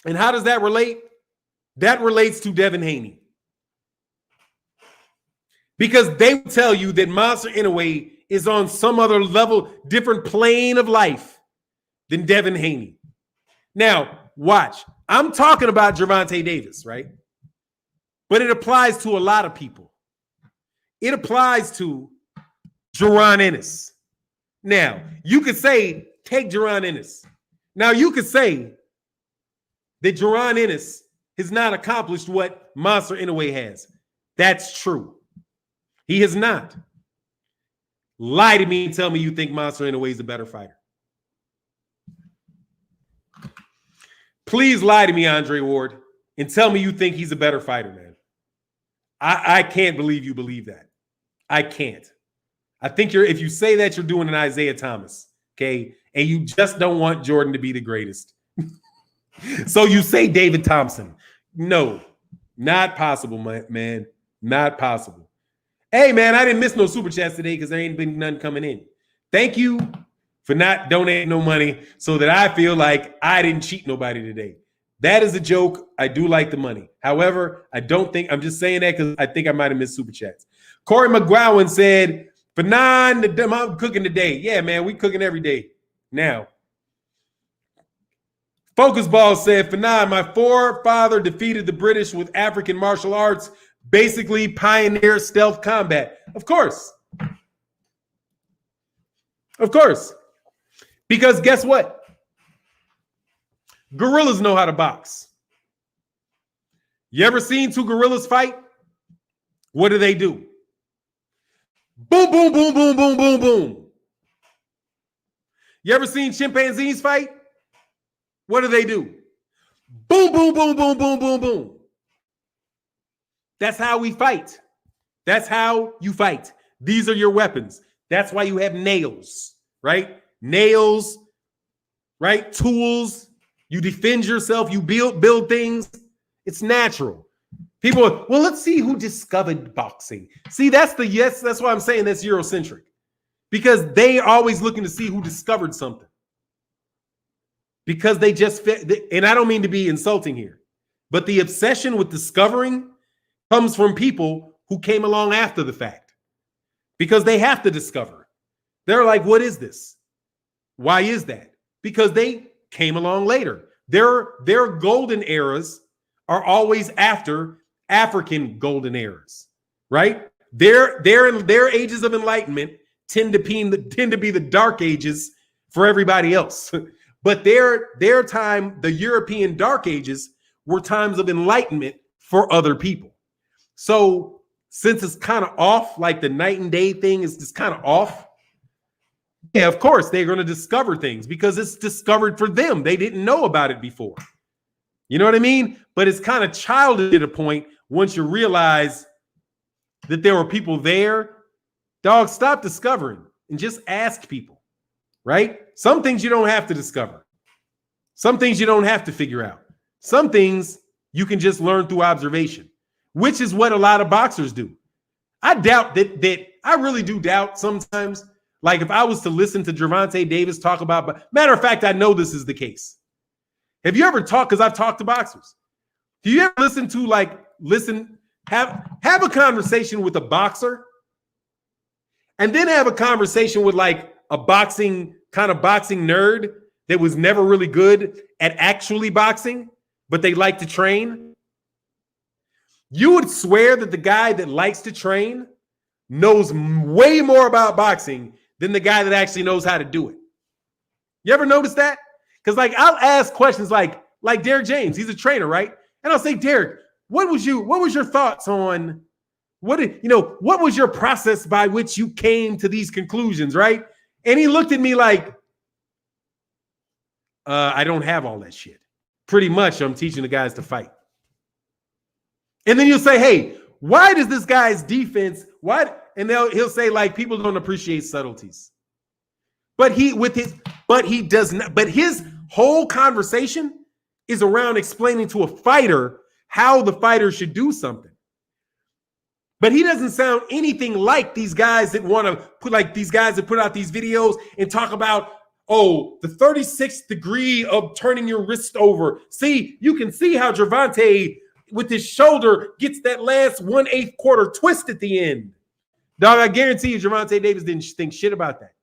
A: And how does that relate? That relates to Devin Haney. Because they will tell you that Monster Inoue is on some other level, different plane of life than Devin Haney. Now, watch. I'm talking about Gervonta Davis, right? But it applies to a lot of people. It applies to Jaron Ennis. Now, you could say, take Jaron Ennis. Now, you could say that Jaron Ennis has not accomplished what Monster Inoue has. That's true. He has not. Lie to me and tell me you think Monster Inoue is a better fighter. Please lie to me, Andre Ward, and tell me you think he's a better fighter, man. I can't believe you believe that. I can't. I think if you say that, you're doing an Isaiah Thomas, okay? And you just don't want Jordan to be the greatest. So you say David Thompson. No, not possible, man. Not possible. Hey, man, I didn't miss no super chats today because there ain't been none coming in. Thank you for not donating no money so that I feel like I didn't cheat nobody today. That is a joke. I do like the money. However, I don't think, I'm just saying that because I think I might have missed super chats. Corey McGowan said, Fannon, I'm cooking today. Yeah, man, we cooking every day now. Focus Ball said, Fannon, my forefather defeated the British with African martial arts, basically pioneer stealth combat. Of course. Of course. Because guess what? Gorillas know how to box. You ever seen two gorillas fight? What do? Boom, boom, boom, boom, boom, boom, boom. You ever seen chimpanzees fight? What do? Boom, boom, boom, boom, boom, boom, boom. That's how we fight. That's how you fight. These are your weapons. That's why you have nails, right? Nails, right? Tools. You defend yourself. You build things. It's natural. People, well, let's see who discovered boxing. See, that's why I'm saying that's Eurocentric. Because they are always looking to see who discovered something. Because they just fit, and I don't mean to be insulting here, but the obsession with discovering comes from people who came along after the fact. Because they have to discover. They're like, what is this? Why is that? Because they came along later. Their golden eras are always after African golden eras, right? Their ages of enlightenment tend to be the dark ages for everybody else. But their time, the European dark ages, were times of enlightenment for other people. So since it's kind of off, like the night and day thing is just kind of off, yeah, of course, they're going to discover things because it's discovered for them. They didn't know about it before. You know what I mean? But it's kind of childish at a point once you realize that there were people there. Dog, stop discovering and just ask people, right? Some things you don't have to discover. Some things you don't have to figure out. Some things you can just learn through observation, which is what a lot of boxers do. I doubt that I really do doubt sometimes. Like if I was to listen to Gervonta Davis talk about, but matter of fact, I know this is the case. Have you ever talked, because I've talked to boxers. Do you ever have a conversation with a boxer and then have a conversation with like a boxing nerd that was never really good at actually boxing, but they like to train? You would swear that the guy that likes to train knows way more about boxing than the guy that actually knows how to do it. You ever notice that? Because like I'll ask questions like Derek James, he's a trainer, right? And I'll say, Derek, what was your thoughts on what was your process by which you came to these conclusions, right? And he looked at me like, I don't have all that shit. Pretty much I'm teaching the guys to fight. And then you'll say, hey, why does this guy's defense, and he'll say, like, people don't appreciate subtleties. But his whole conversation is around explaining to a fighter how the fighter should do something. But he doesn't sound anything like these guys that want to put out these videos and talk about, oh, the 36th degree of turning your wrist over. See, you can see how Javonte with his shoulder gets that last 1/8 quarter twist at the end. Dog, I guarantee you Gervonta Davis didn't think shit about that.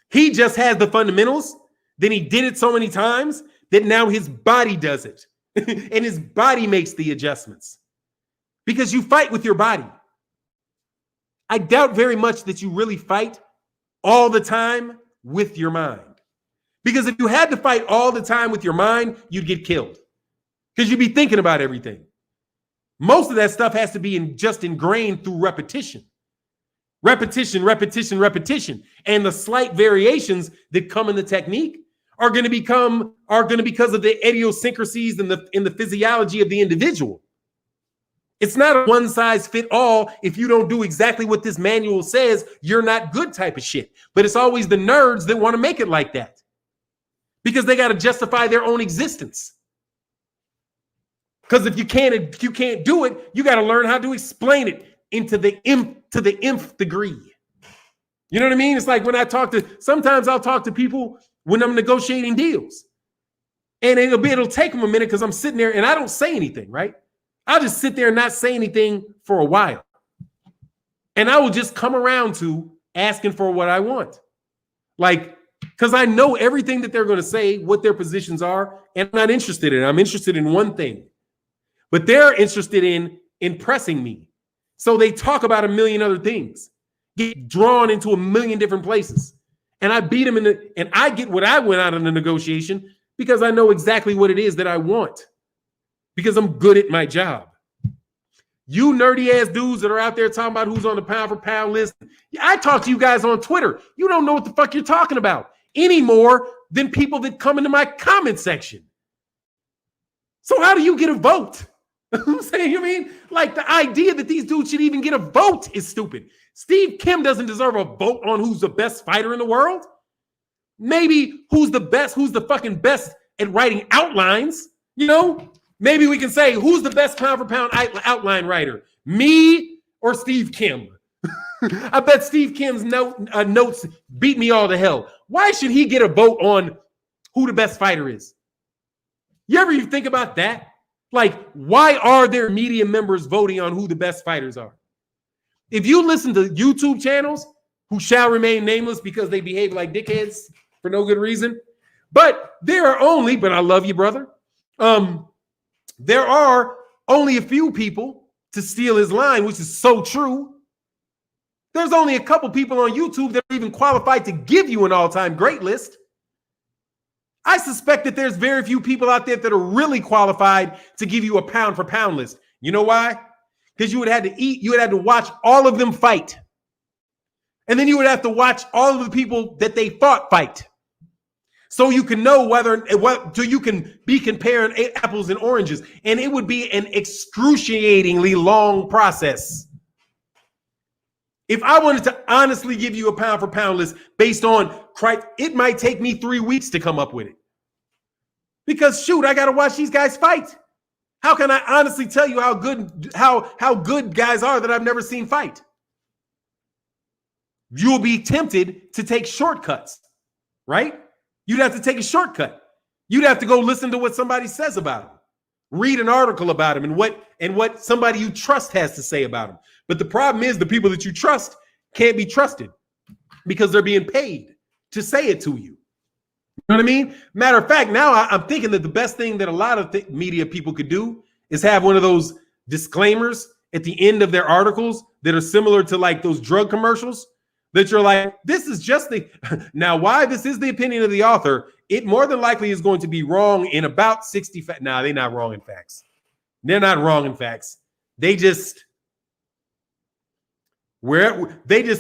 A: He just has the fundamentals. Then he did it so many times that now his body does it. And his body makes the adjustments. Because you fight with your body. I doubt very much that you really fight all the time with your mind. Because if you had to fight all the time with your mind, you'd get killed. Because you'd be thinking about everything. Most of that stuff has to be just ingrained through repetition. Repetition. And the slight variations that come in the technique are going to be because of the idiosyncrasies in the physiology of the individual. It's not a one size fit all. If you don't do exactly what this manual says, you're not good type of shit. But it's always the nerds that want to make it like that. because they got to justify their own existence. Because if you can't do it, you got to learn how to explain it to the nth degree. You know what I mean? It's like when sometimes I'll talk to people when I'm negotiating deals. And it'll take them a minute because I'm sitting there and I don't say anything, right? I'll just sit there and not say anything for a while. And I will just come around to asking for what I want. Like, because I know everything that they're going to say, what their positions are, and I'm not interested in it. I'm interested in one thing. But they're interested in impressing me. So they talk about a million other things, get drawn into a million different places. And I beat them and I get what I went out in the negotiation because I know exactly what it is that I want. Because I'm good at my job. You nerdy ass dudes that are out there talking about who's on the pound for pound list. I talk to you guys on Twitter. You don't know what the fuck you're talking about any more than people that come into my comment section. So how do you get a vote? I'm saying, you mean, like the idea that these dudes should even get a vote is stupid. Steve Kim doesn't deserve a vote on who's the best fighter in the world. Maybe who's the fucking best at writing outlines, you know? Maybe we can say, who's the best pound for pound outline writer? Me or Steve Kim? I bet Steve Kim's notes beat me all to hell. Why should he get a vote on who the best fighter is? You ever think about that? Like, why are there media members voting on who the best fighters are? If you listen to YouTube channels who shall remain nameless because they behave like dickheads for no good reason, but I love you, brother. There are only a few people to steal his line, which is so true. There's only a couple people on YouTube that are even qualified to give you an all-time great list. I suspect that there's very few people out there that are really qualified to give you a pound for pound list. You know why? Because you would have to watch all of them fight. And then you would have to watch all of the people that they fought fight. So you can know so you can be comparing apples and oranges. And it would be an excruciatingly long process. If I wanted to honestly give you a pound for pound list based on it might take me 3 weeks to come up with it. Because shoot, I got to watch these guys fight. How can I honestly tell you how good guys are that I've never seen fight? You'll be tempted to take shortcuts, right? You'd have to take a shortcut. You'd have to go listen to what somebody says about him, read an article about him, and what somebody you trust has to say about him. But the problem is the people that you trust can't be trusted because they're being paid to say it to you. You know what I mean? Matter of fact, now I'm thinking that the best thing that a lot of media people could do is have one of those disclaimers at the end of their articles that are similar to like those drug commercials that you're like, this is just now why this is the opinion of the author. It more than likely is going to be wrong in about 60. Nah, they're not wrong in facts. They're not wrong in facts. They just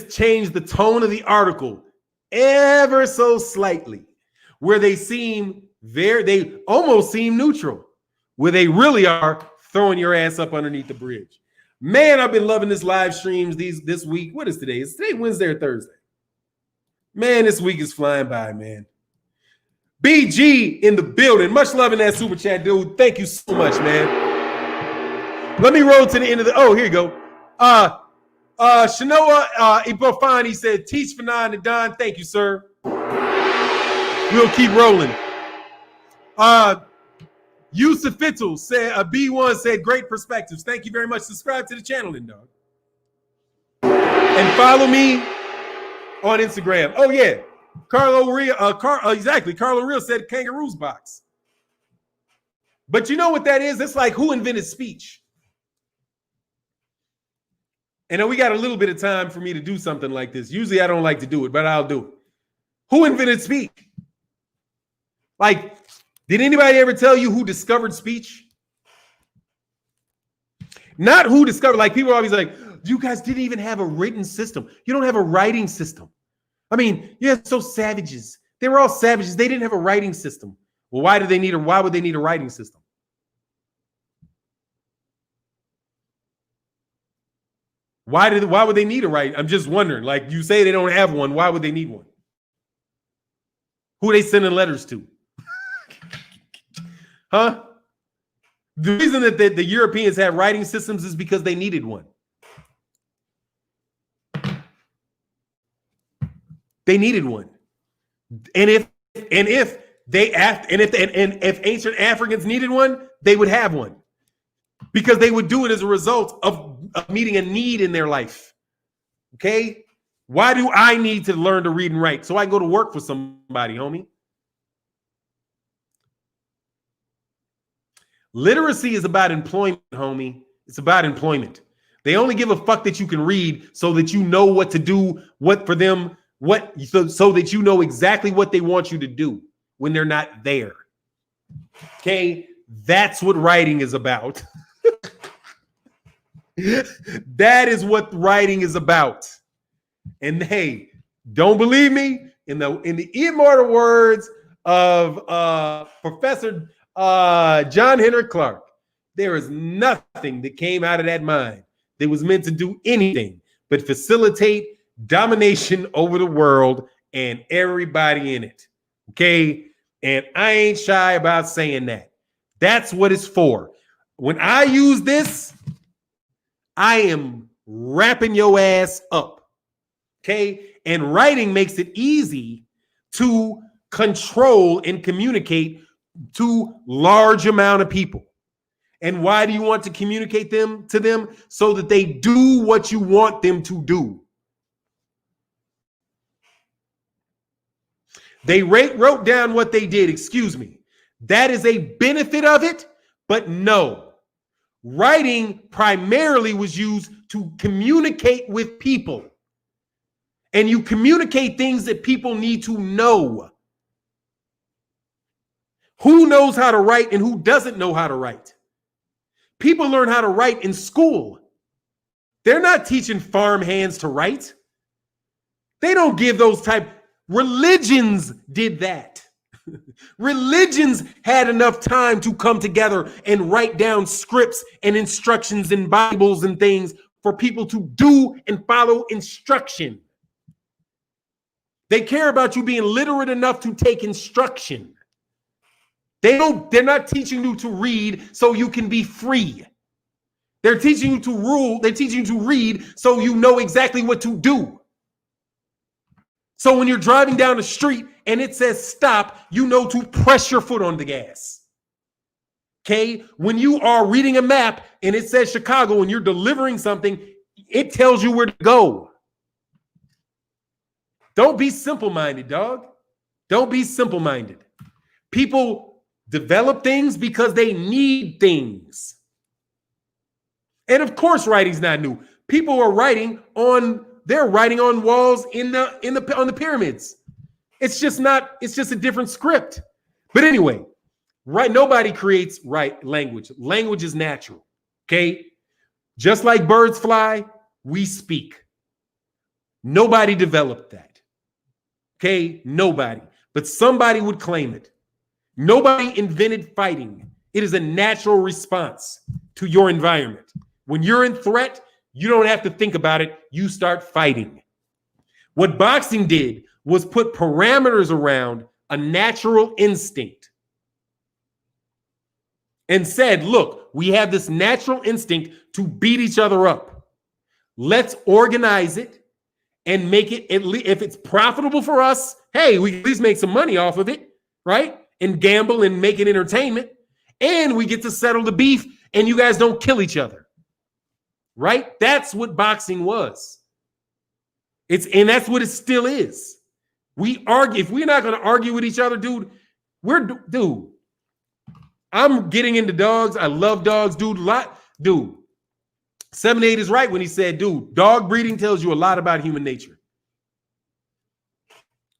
A: change the tone of the article ever so slightly, where they almost seem neutral, where they really are throwing your ass up underneath the bridge. Man, I've been loving this live streams this week. What is today? Is today Wednesday or Thursday? Man, this week is flying by, man. BG in the building. Much love in that super chat, dude. Thank you so much, man. Let me roll to the end of here you go. Shanoa Ibofani said, teach Fannon and Don. Thank you, sir. We'll keep rolling. Yusuf Fittel said, B1 said, great perspectives. Thank you very much. Subscribe to the channel, then, dog. And follow me on Instagram. Oh, yeah. Carlo Real said kangaroo's box. But you know what that is? It's like who invented speech? And then we got a little bit of time for me to do something like this. Usually I don't like to do it, but I'll do it. Who invented speech? Like, did anybody ever tell you who discovered speech? Not who discovered, like people are always like, you guys didn't even have a written system. You don't have a writing system. I mean, yeah, so savages. They were all savages. They didn't have a writing system. Well, why would they need a writing system? Why would they need a writing? I'm just wondering. Like you say they don't have one. Why would they need one? Who are they sending letters to? Huh? The reason that the Europeans had writing systems is because they needed one. They needed one. And if ancient Africans needed one, they would have one. Because they would do it as a result of meeting a need in their life. Okay? Why do I need to learn to read and write? So I can go to work for somebody, homie. Literacy is about employment, homie. It's about employment. They only give a fuck that you can read so that you know what to do, what for them, so that you know exactly what they want you to do when they're not there. Okay? That's what writing is about. That is what writing is about. And hey, don't believe me? In the immortal words of Professor John Henry Clark, there is nothing that came out of that mind that was meant to do anything but facilitate domination over the world and everybody in it. Okay? And I ain't shy about saying that. That's what it's for. When I use this, I am wrapping your ass up. Okay? And writing makes it easy to control and communicate to large amount of people. And why do you want to communicate to them? So that they do what you want them to do. They wrote down what they did. Excuse me. That is a benefit of it, but no. Writing primarily was used to communicate with people. And you communicate things that people need to know. Who knows how to write and who doesn't know how to write? People learn how to write in school. They're not teaching farm hands to write. They don't give those type. Religions did that. Religions had enough time to come together and write down scripts and instructions and Bibles and things for people to do and follow instruction. They care about you being literate enough to take instruction. They're not teaching you to read so you can be free. They're teaching you to rule. They're teaching you to read so you know exactly what to do. So when you're driving down the street and it says stop, you know to press your foot on the gas. Okay? When you are reading a map and it says Chicago and you're delivering something, it tells you where to go. Don't be simple-minded, dog. Don't be simple-minded. People develop things because they need things. And of course, writing's not new. People are writing on walls on the pyramids. It's just a different script. But anyway, right? Nobody creates language. Language is natural. Okay? Just like birds fly, we speak. Nobody developed that. Okay? Nobody. But somebody would claim it. Nobody invented fighting. It is a natural response to your environment. When you're in threat, you don't have to think about it. You start fighting. What boxing did was put parameters around a natural instinct and said, look, we have this natural instinct to beat each other up. Let's organize it and make it, at least if it's profitable for us, hey, we at least make some money off of it, right? And gamble and make it entertainment. And we get to settle the beef and you guys don't kill each other. Right? That's what boxing was. And that's what it still is. We argue. If we're not going to argue with each other, dude, I'm getting into dogs. I love dogs, dude. 7-8 is right when he said, dude, dog breeding tells you a lot about human nature.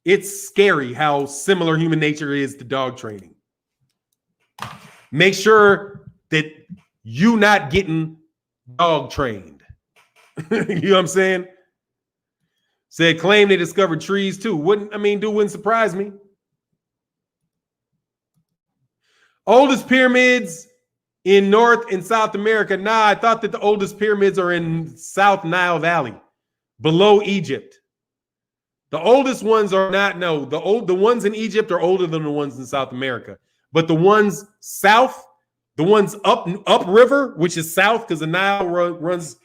A: It's scary how similar human nature is to dog training. Make sure that you're not getting dog trained. You know what I'm saying? Said claim they discovered trees too. Wouldn't surprise me. Oldest pyramids in North and South America. Nah, I thought that the oldest pyramids are in South Nile Valley, below Egypt. The oldest ones are not. No, the ones in Egypt are older than the ones in South America. But the ones south, the ones upriver, which is south because the Nile runs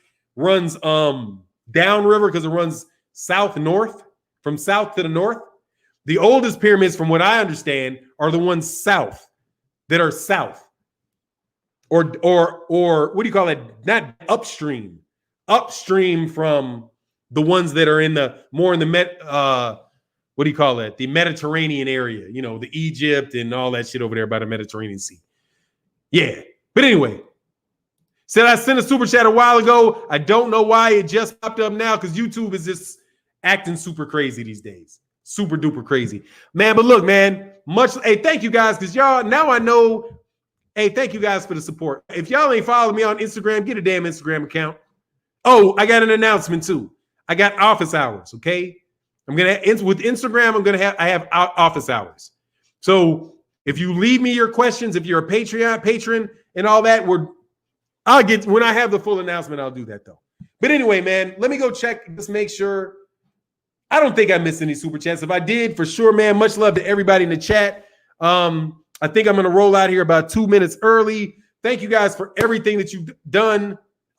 A: downriver because it runs south-north, from south to the north. The oldest pyramids, from what I understand, are the ones south that are south. Or what do you call it? Not upstream. Upstream from the ones that are in the more in the what do you call it? The Mediterranean area, you know, the Egypt and all that shit over there by the Mediterranean Sea. Yeah. But anyway, said I sent a super chat a while ago. I don't know why it just popped up now because YouTube is just acting super crazy these days. Super duper crazy. Man, but look, man, hey, thank you guys because y'all, now I know. Hey, thank you guys for the support. If y'all ain't following me on Instagram, get a damn Instagram account. Oh, I got an announcement too. I got office hours, okay? I'm going to, with Instagram, I have office hours. So if you leave me your questions, if you're a patron and all that, when I have the full announcement, I'll do that though. But anyway, man, let me go check, just make sure. I don't think I missed any super chats. If I did, for sure, man, much love to everybody in the chat. I think I'm going to roll out here about 2 minutes early. Thank you guys for everything that you've done.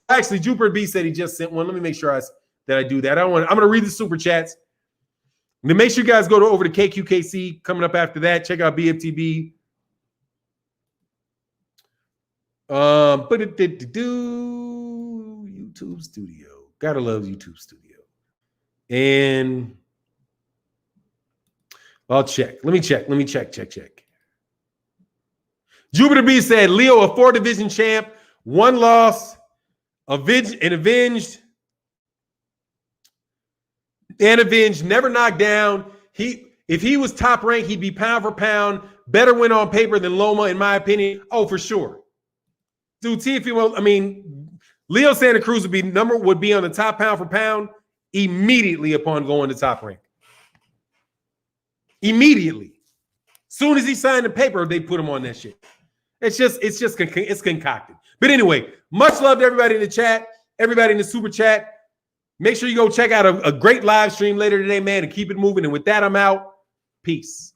A: Actually, Jupiter B said he just sent one. Let me make sure that I do that. I'm going to read the super chats. Then make sure you guys go over to KQKC coming up after that. Check out BFTB. YouTube Studio. Gotta love YouTube Studio. And I'll check. Let me check. Jupiter B said, Leo, a 4-division champ, 1 loss, avenged, never knocked down. If he was top ranked, he'd be pound for pound. Better win on paper than Loma, in my opinion. Oh, for sure. Dude, Teofimo, I mean, Leo Santa Cruz would be on the top pound for pound immediately upon going to top rank. Immediately. Soon as he signed the paper, they put him on that shit. It's concocted. But anyway, much love to everybody in the chat, everybody in the super chat. Make sure you go check out a great live stream later today, man, and keep it moving. And with that, I'm out. Peace.